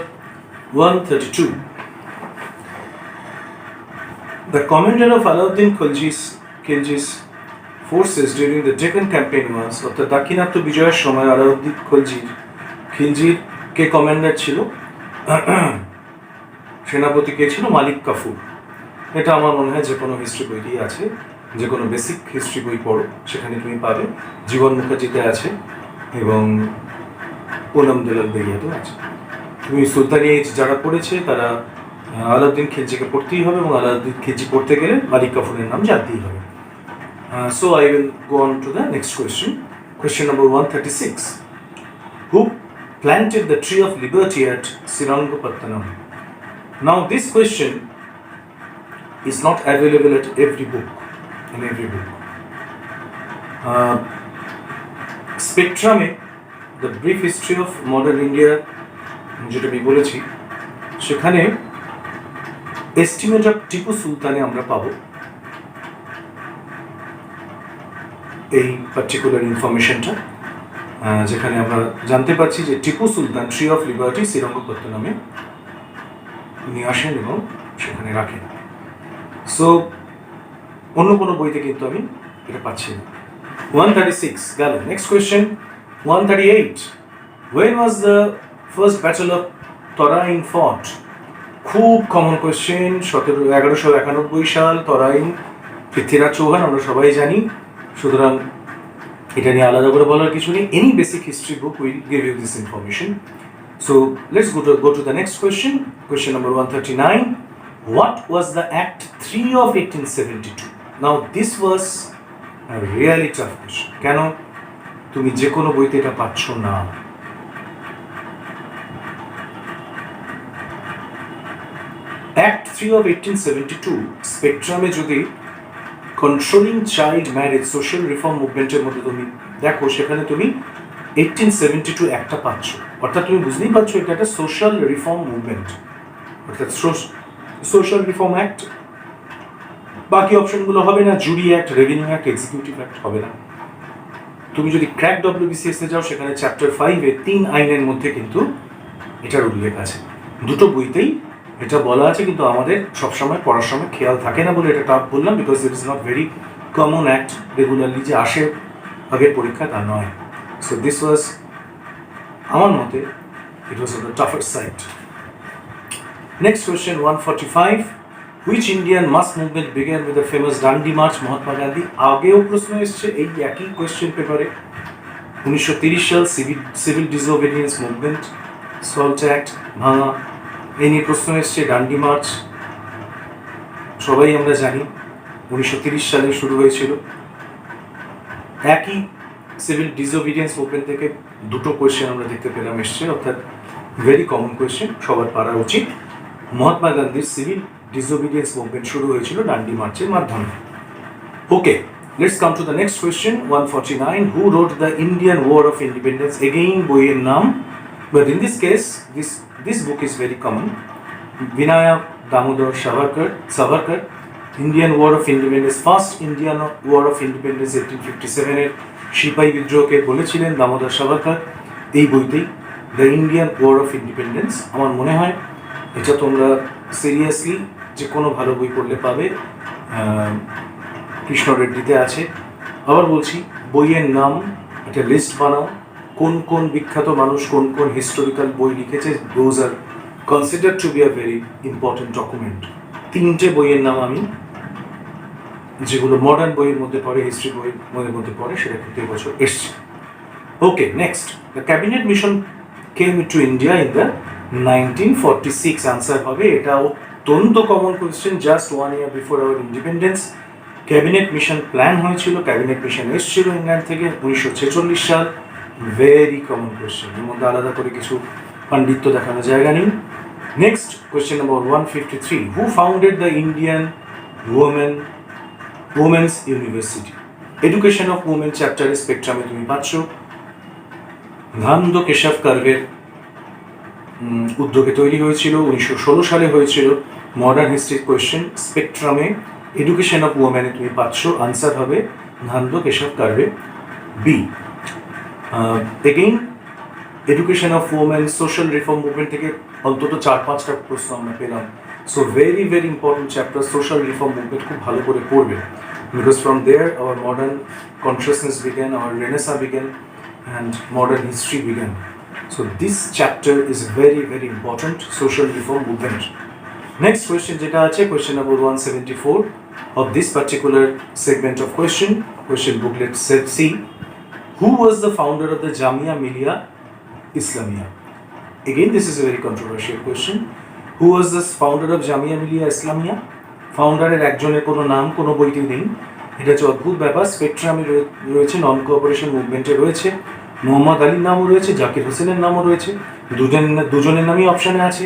132. The commander of Alauddin Khilji's forces during the Deccan campaign was, অর্থাৎ দাক্ষিণাত্য বিজয়ের সময় আলাউদ্দিন খিলজির কে কমান্ডার ছিল? সেনাপতি কে ছিল? মালিক কাফুর। এটা আমার মনে হয় যে কোনো হিস্ট্রি বইতেই আছে, যে কোনো বেসিক হিস্ট্রি বই পড়ো সেখানে তুমি পাবে। জীবন মুখার্জিতে আছে এবং পুনম দালাল বেরিয়াতেও আছে। তুমি সুলতানি এজ যারা পড়েছে তারা আলাউদ্দিন খিলজিকে পড়তেই হবে, এবং আলাউদ্দিন খিলজি পড়তে গেলে মালিক কাফুরের নাম জানতেই হবে। So I will go on to the next question. Question number 136. Who planted the tree of liberty at Srirangapattanam? Now this question is not available at every book, in every book. Spectrum, the brief history of modern India, যেটা আমি বলেছি, সেখানে estimate of Tipu সুলতানে আমরা পাবো এই particular ইনফরমেশনটা, যেখানে আমরা জানতে পারছি যে Tipu Sultan tree of liberty শ্রীরঙ্গপত্তনমে নিয়ে আসেন এবং সেখানে রাখেন। সো অন্য কোনো বইতে কিন্তু আমি এটা পাচ্ছি না। 136 গেল। Next question 138. When was the first battle of Torain fought? খুব কমন কোয়েশ্চেন। 1191 সাল, তরাইন, পৃথ্বীরাজ চৌহান, আমরা সবাই জানি। সুতরাং এটা নিয়ে আলাদা করে বলার কিছু নেই। Any basic history book will give you this information. So let's go to the next question. Question number 139. What was the Act 3 of 1872? Now this was a really tough question. কেন? তুমি যে কোনো বইতে এটা পাচ্ছ না। Act 3 of 1872 স্পেকট্রামে যদি controlling child marriage social reform মুভমেন্টের মধ্যে তুমি দেখো, সেখানে তুমি 1872 একটা পাচ্ছ। অর্থাৎ তুমি বুঝতেই পারছো এটা একটা সোশ্যাল রিফর্ম মুভমেন্ট, অর্থাৎ সোশ্যাল রিফর্ম অ্যাক্ট বাকি অপশনগুলো হবে না, jury act, revenue act, executive act হবে না। তুমি যদি ক্র্যাক ডব্লিউবিসিএস এ যাও, সেখানে চ্যাপ্টার 5-এ 3 আইনের মধ্যে কিন্তু এটার উল্লেখ আছে। দুটো বইতেই এটা বলা আছে, কিন্তু আমাদের সবসময় পড়ার সময় খেয়াল থাকে না বলে এটা টাফ বললাম, because it is not very common act regularly যে আসে আগের পরীক্ষা, তা নয়। সো দিস ওয়াজ, আমার মতে, it was on the tougher side. Next question, 145. Which Indian mass movement began with the famous Dandi March, Mahatma Gandhi? আগেও প্রশ্ন এসছে এই একই কোয়েশ্চেন পেপারে। 1930 সাল সিভিল ডিসওবিডিয়েন্স মুভমেন্ট, সল্ট অ্যাক্ট ভাঙা, এই নিয়ে প্রশ্ন এসছে। ডান্ডি মার্চ সবাই আমরা জানি 1930 সালে শুরু হয়েছিল। একই সিভিল ডিসওবিডিয়েন্স মুভমেন্ট থেকে দুটো কোয়েশ্চেন আমরা দেখতে পেলাম এসছে, অর্থাৎ ভেরি কমন কোয়েশ্চেন, সবার পারা উচিত। মহাত্মা গান্ধীর সিভিল ডিসওবিডিয়েন্স মুভমেন্ট শুরু হয়েছিল ডান্ডি মার্চের মাধ্যমে। Okay, let's come to the next question, 149. Who wrote the Indian war of independence? Again বইয়ের নাম, but in this case this book is very common. Vinayak Damodar Savarkar, Indian war of independence, first Indian war of independence 1857-এর সিপাহী বিদ্রোহকে বলেছিলেন দামোদর সাভারকর এই বইতেই, the Indian war of independence. আমার মনে হয় এটা তোমরা সিরিয়াসলি যে কোনো ভালো বই পড়লে পাবে, কৃষ্ণ রেড্ডিতে আছে। আবার বলছি, বইয়ের নাম একটা লিস্ট বানাও, কোন কোন বিখ্যাত মানুষ কোন কোন হিস্টোরিক্যাল বই লিখেছে, those are consider to be a very important document. 3টে বইয়ের নাম আমি, যেগুলো মডার্ন বইয়ের মধ্যে পড়ে, হিস্ট্রি বইয়ের মধ্যে পড়ে, সেটা প্রতি বছর এসছে। Okay, next, the cabinet mission came to India in the 1946। Answer হবে, এটা অত্যন্ত common question, just 1 year before our independence cabinet mission plan হয়েছিল, ক্যাবিনেট মিশন এসেছিল ইংল্যান্ড থেকে 1946 সাল। ভেরি কমন কোয়েশ্চেন, এর মধ্যে আলাদা করে কিছু পাণ্ডিত্য দেখানোর জায়গা নেই। Next question number 153. Who founded the Indian women's university? Education of women চ্যাপ্টারের স্পেকট্রামে তুমি পাচ্ছ। ধামদো কেশব কার্ভের উদ্যোগে তৈরি হয়েছিল, 1916 সালে হয়েছিল। মডার্ন হিস্ট্রি কোয়েশ্চেন, স্পেকট্রামে এডুকেশন অফ ওমেনে তুমি পাচ্ছ। আনসার হবে Dhondo Keshav Karve, B. Again education of women social reform movement থেকে অন্তত 4-5টা প্রশ্ন আমরা পেলাম। So very very important chapter social reform movement, খুব ভালো করে পড়বে, because from there our modern consciousness began, our renaissance began, and modern history began. So this chapter is very very important, social reform movement. Next question jeta ache, question number 174 of this particular segment of question booklet set C. Who was the founder of the Jamia Millia Islamia? Again, this is a very controversial question. Who was the founder of Jamia Millia Islamia? Founder এর একজনের কোনো নাম কোনো বইতে নেই, এটা হচ্ছে অদ্ভুত ব্যাপার। স্পেকট্রামে রয়েছে, নন কোঅপারেশন মুভমেন্টে রয়েছে, মোহাম্মদ আলীর নামও রয়েছে, জাকির হোসেনের নামও রয়েছে, দুজনের নামই অপশানে আছে।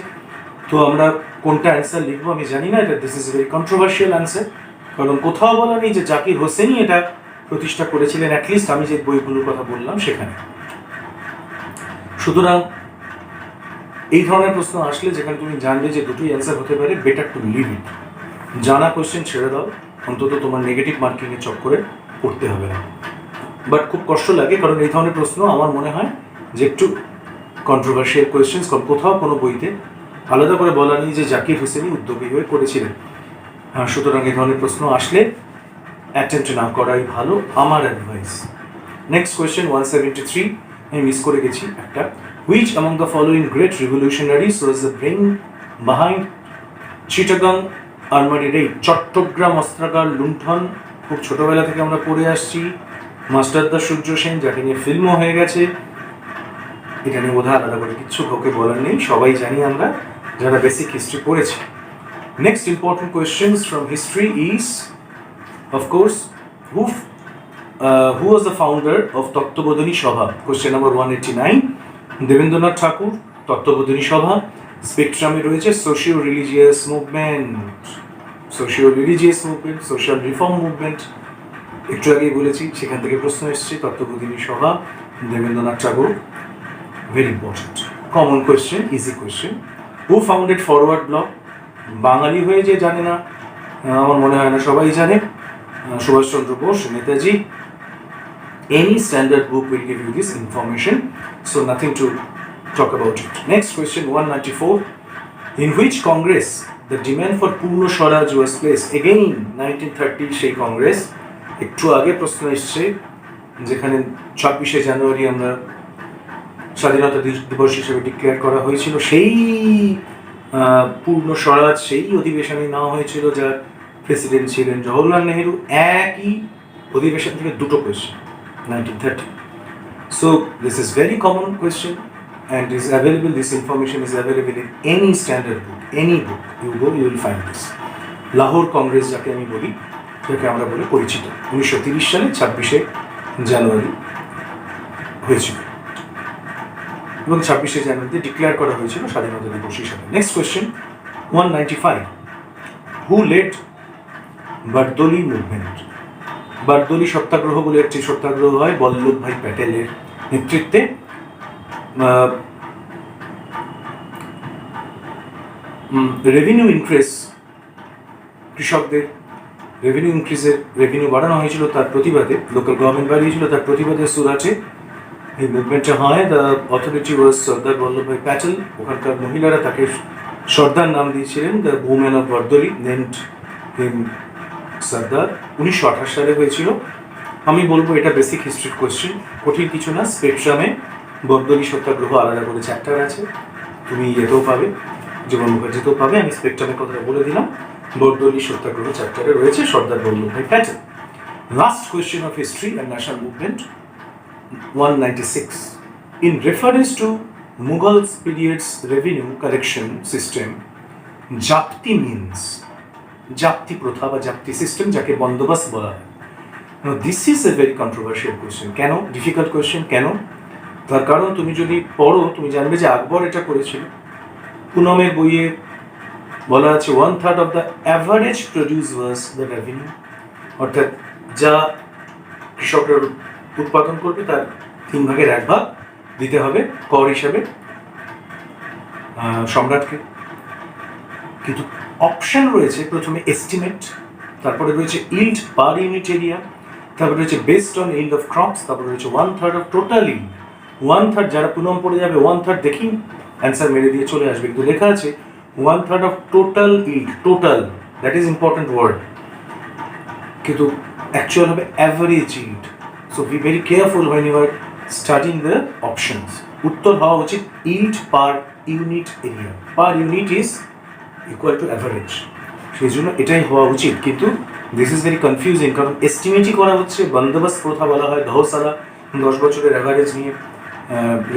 তো আমরা কোনটা অ্যান্সার লিখবো আমি জানি না, এটা this is very controversial answer, কারণ কোথাও বলা নেই যে জাকির হোসেনই এটা প্রতিষ্ঠা করেছিলেন, অ্যাটলিস্ট আমি যে বইগুলোর কথা বললাম সেখানে। সুতরাং এই ধরনের প্রশ্ন আসলে যেখানে তুমি জানবে যে দুটোই অ্যান্সার হতে পারে, বেটার টু লিভ ইট। জানা কোয়েশ্চেন ছেড়ে দাও, অন্তত তোমার নেগেটিভ মার্কিংয়ের চক্করে পড়তে হবে না। বাট খুব কষ্ট লাগে, কারণ এই ধরনের প্রশ্ন আমার মনে হয় যে একটু কন্ট্রোভার্সিয়াল কোয়েশ্চেন্স, কারণ কোথাও কোনো বইতে আলাদা করে বলা নেই যে জাকির হোসেনই উদ্যোগী হয়ে করেছিলেন। সুতরাং এই ধরনের প্রশ্ন আসলে অ্যাটেম্প্ট না করাই ভালো, আমার অ্যাডভাইস। নেক্সট কোয়েশ্চেন 173, আমি মিস করে গেছি একটা। Which among the following great revolutionaries was the brain behind Chittagong armoury raid? Chattogram অস্ত্রাগার লুণ্ঠন খুব ছোটবেলা থেকে আমরা পড়ে আসছি। মাস্টারদা সূর্য সেন, যাকে নিয়ে ফিল্মও হয়ে গেছে, এটা নিয়ে বোধহয় আলাদা করে কিচ্ছু কাউকে বলার নেই, সবাই জানি আমরা যারা বেসিক হিস্ট্রি পড়েছি। Next important questions from history is of course who was the founder of Tattvabodhini Sabha? Question number 189, Debendranath Thakur, Tattvabodhini Sabha. স্পেকট্রামে রয়েছে socio religious movement, social reform movement, একটু আগেই বলেছি, সেখান থেকে প্রশ্ন এসছে। Tattvabodhini Sabha, Debendranath Thakur, very important, common question, easy question. Who founded forward bloc? বাঙালি হয়ে যে জানে না আমার মনে হয় না সবাই জানে। Subhash Chandra Bose, Netaji, any standard book will give you this information, so nothing to talk about it. Next question, 194. In which Congress the demand for Purno Swaraj was placed? Again 1930 সেই কংগ্রেস। একটু আগে প্রশ্ন এসছে যেখানে 26শে জানুয়ারি আমরা স্বাধীনতা দিবস হিসেবে ডিক্লেয়ার করা হয়েছিল, সেই পূর্ণ স্বরাজ সেই অধিবেশনে নেওয়া হয়েছিল, যার প্রেসিডেন্ট ছিলেন জওহরলাল নেহেরু। একই অধিবেশন থেকে দুটো question 1930. So this is very common question and is available, this information is available in any standard book, any book you go you will find this. Lahore Congress যাকে আমি বলি, যাকে আমরা বলে পরিচিত, 1930 সালে 26শে জানুয়ারি হয়েছিল এবং 26শে জানুয়ারিতে ডিক্লেয়ার করা হয়েছিল স্বাধীনতা দিবস হিসাবে। Next question, 195. হু লেড বারদোলি মুভমেন্ট? বারদোলি সত্যাগ্রহ বলে একটি সত্যাগ্রহ হয় বল্লভভাই প্যাটেলের নেতৃত্বে। রেভিনিউ ইনক্রিজ, কৃষকদের রেভিনিউ বাড়ানো হয়েছিল তার প্রতিবাদে, লোকাল গভর্নমেন্ট বাড়িয়েছিল তার প্রতিবাদে সুরাটে এই মুভমেন্টটা হয়। দ্য অথরিটি ওয়াজ সর্দার বল্লভভাই প্যাটেল। ওখানকার মহিলারা তাকে সর্দার নাম দিয়েছিলেন, দ্য উমেন অফ বারদোলি নেমড হিম সর্দার। 1928 সালে হয়েছিল। আমি বলবো এটা বেসিক হিস্ট্রির কোয়েশ্চেন, কঠিন কিছু না। স্পেকট্রামে বারদোলি সত্যাগ্রহ আলাদা করে চ্যাপ্টার আছে, তুমি এতেও পাবে, জীবন মুখার্জিতেও পাবে। আমি স্পেকট্রামের কথাটা বলে দিলাম, বারদোলি সত্যাগ্রহ চ্যাপ্টারে রয়েছে Sardar Vallabhbhai Patel. Last question of history and national movement, 196. In reference to Mughals period's revenue collection system, Japti means, Japti প্রথা বা Japti system যাকে বন্দোবস্ত বলা হয়। Now this is a very controversial question. কেন? Difficult question. কেন? তার কারণ তুমি যদি পড়ো তুমি জানবে যে আকবর এটা করেছিল। পুনমের বইয়ে বলা আছে 1/3 of the average produce was the revenue, অর্থাৎ যা কৃষকরা উৎপাদন করবে তার 1/3 দিতে হবে কর হিসাবে সম্রাটকে। কিন্তু অপশন রয়েছে, প্রথমে এস্টিমেট, তারপরে রয়েছে ইল্ড পার ইউনিট এরিয়া, তারপরে রয়েছে based on yield of crops, তারপরে রয়েছে 1/3 অফ টোটাল ইল্ড। 1/3 যারা পুনম পড়ে যাবে 1/3 দেখি অ্যান্সার মেরে দিয়ে চলে আসবে, কিন্তু লেখা আছে 1/3 of total yield. Total, that is important word, কিন্তু অ্যাকচুয়াল হবে average yield. So be very careful when you are studying the options. উত্তর হওয়া উচিত yield per unit area. Per unit is equal to average. সেই জন্য এটাই হওয়া উচিত, কিন্তু this is very confusing কারণ এস্টিমেটই করা হচ্ছে। বন্দোবস্ত প্রথা বলা হয়, দহসালা 10 বছরের অ্যাভারেজ নিয়ে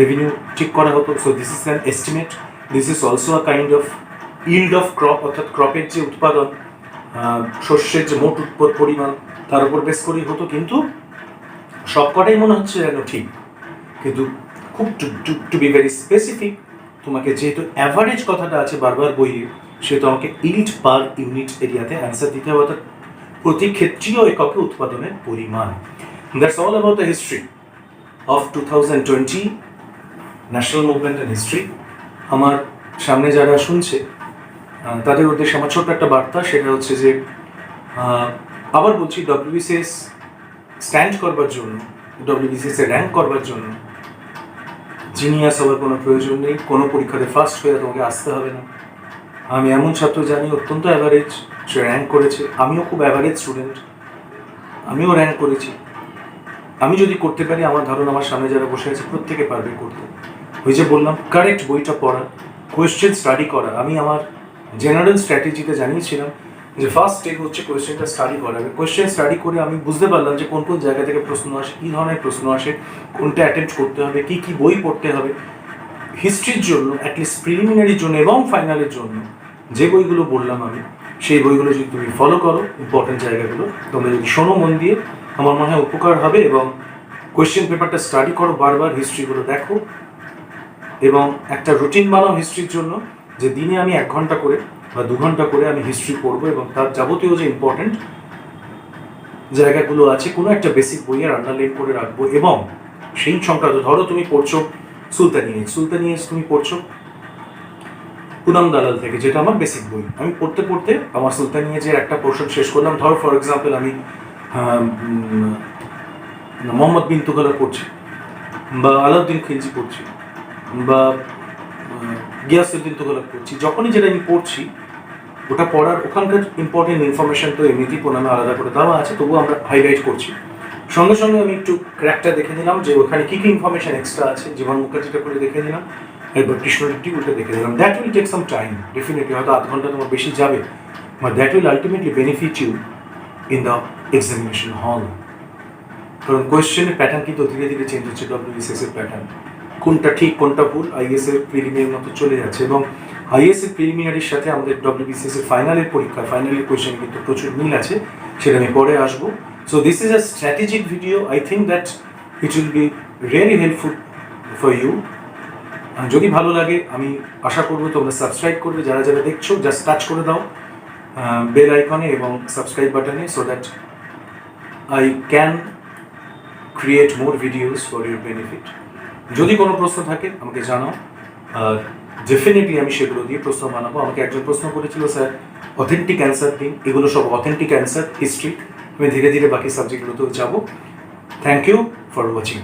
রেভিনিউ ঠিক করা হতো। So this is an estimate. This is also a kind of yield of crop, অর্থাৎ ক্রপের যে উৎপাদন, শস্যের যে মোট পরিমাণ তার উপর বেস করেই হতো। কিন্তু সবকটাই মনে হচ্ছে যেন ঠিক, কিন্তু খুব টু বি ভেরি স্পেসিফিক, তোমাকে যেহেতু অ্যাভারেজ কথাটা আছে বারবার বইয়ে, সেহেতু আমাকে ইল্ড পার ইউনিট এরিয়াতে অ্যান্সার দিতে হবে, অর্থাৎ প্রতি ক্ষেত্রীয় এককে উৎপাদনের পরিমাণ। That's all about the history of 2020 national movement and history. আমার সামনে যারা শুনছে তাদের উদ্দেশ্যে আমার ছোট্ট একটা বার্তা, সেটা হচ্ছে যে আবার বলছি, ডব্লিউবিসিএস স্ট্যান্ড করবার জন্য, ডব্লিউবিসিএস র্যাঙ্ক করবার জন্য জিনিয়াস হওয়ার কোনো প্রয়োজন নেই। কোনো পরীক্ষাতে ফার্স্ট হয়ে তোমাকে আসতে হবে না। আমি এমন ছাত্র জানি অত্যন্ত অ্যাভারেজ, সে র্যাঙ্ক করেছে। আমিও খুব অ্যাভারেজ স্টুডেন্ট, আমিও র্যাঙ্ক করেছি। আমি যদি করতে পারি, আমার ধারণা আমার সামনে যারা বসে আছে প্রত্যেকে পারবে করতে। ওই যে বললাম, কারেক্ট বইটা পড়া, কোয়েশ্চেন স্টাডি করা। আমি আমার জেনারেল স্ট্র্যাটেজিতে জানিয়েছিলাম যে ফার্স্ট স্টেপ হচ্ছে কোয়েশ্চেনটা স্টাডি করা। কোয়েশ্চেন স্টাডি করে আমি বুঝতে পারলাম যে কোন কোন জায়গা থেকে প্রশ্ন আসে, কী ধরনের প্রশ্ন আসে, কোনটা অ্যাটেম্প্ট করতে হবে, কী কী বই পড়তে হবে হিস্ট্রির জন্য, অ্যাটলিস্ট প্রিলিমিনারির জন্য এবং ফাইনালের জন্য। যে বইগুলো বললাম আমি, সেই বইগুলো যদি তুমি ফলো করো, ইম্পর্টেন্ট জায়গাগুলো তোমরা যদি শোনো মন দিয়ে, আমার মনে হয় উপকার হবে। এবং কোয়েশ্চেন পেপারটা স্টাডি করো, বারবার হিস্ট্রিগুলো দেখো এবং একটা রুটিন বানাও হিস্ট্রির জন্য, যে দিনে আমি 1 ঘন্টা করে বা 2 ঘন্টা করে আমি হিস্ট্রি পড়বো এবং তার যাবতীয় যে ইম্পর্টেন্ট জায়গাগুলো আছে কোনো একটা বেসিক বইয়ের আন্ডারলাইন করে রাখবো। এবং সেই সংক্রান্ত, ধরো তুমি পড়ছো সুলতানিয়েজ তুমি পড়ছো, পুনাম দালাল থেকে, যেটা আমার বেসিক বই। আমি পড়তে পড়তে আমার সুলতানিয়ে যে একটা পোর্শন শেষ করলাম, ধরো ফর এক্সাম্পল আমি মোহাম্মদ বিন তুগলক পড়ছি, বা আলাউদ্দিন খিলজি পড়ছি, বা গিয়াসউদ্দিন তুগলক পড়ছি, যখনই যেটা আমি পড়ছি ওটা পড়ার ওখানকার ইম্পর্টেন্ট ইনফরমেশন তো এমনিতেই পুনামে আলাদা করে দেওয়া আছে, তবুও আমরা হাইলাইট করছি। সঙ্গে সঙ্গে আমি একটু ক্র্যাকটা দেখে নিলাম যে ওখানে কী কী ইনফরমেশন এক্সট্রা আছে, জীবন মুখার্জিটা করে দেখে নিলাম, একবার কৃষ্ণরেড্ডি ওটা দেখে নিলাম। That will take some time, definitely হয়তো আধ ঘন্টা তোমার বেশি যাবে, but that will ultimately benefit you in the examination hall. কারণ কোয়েশ্চেনের প্যাটার্ন কিন্তু ধীরে ধীরে চেঞ্জ হচ্ছে, WBCS এর প্যাটার্ন কোনটা ঠিক কোনটা ভুল IAS এর প্রিলিমিনারির মতো চলে যাচ্ছে, এবং IAS এর প্রিলিমিনারির সাথে আমাদের WBCS এর ফাইনালের পরীক্ষা, ফাইনালের কোয়েশ্চেন কিন্তু প্রচুর মিল আছে, সেটা আমি পরে আসবো। So this is a strategic video, I think that it will be really helpful for you. যদি ভালো লাগে আমি আশা করবো তোমরা সাবস্ক্রাইব করবে, যারা যারা দেখছো জাস্ট টাচ করে দাও বেল আইকনে এবং সাবস্ক্রাইব বাটনে, so that I can create more videos for your benefit. যদি কোনো প্রশ্ন থাকে আমাকে জানাও, আর ডেফিনেটলি আমি সেগুলো দিয়ে প্রশ্ন বানাবো। আমাকে একজন প্রশ্ন করেছিল, স্যার অথেন্টিক অ্যান্সার দিন, এগুলো সব অথেন্টিক অ্যান্সার, হিস্ট্রি। আমি ধীরে ধীরে বাকি সাবজেক্টগুলোতেও যাবো। Thank you for watching.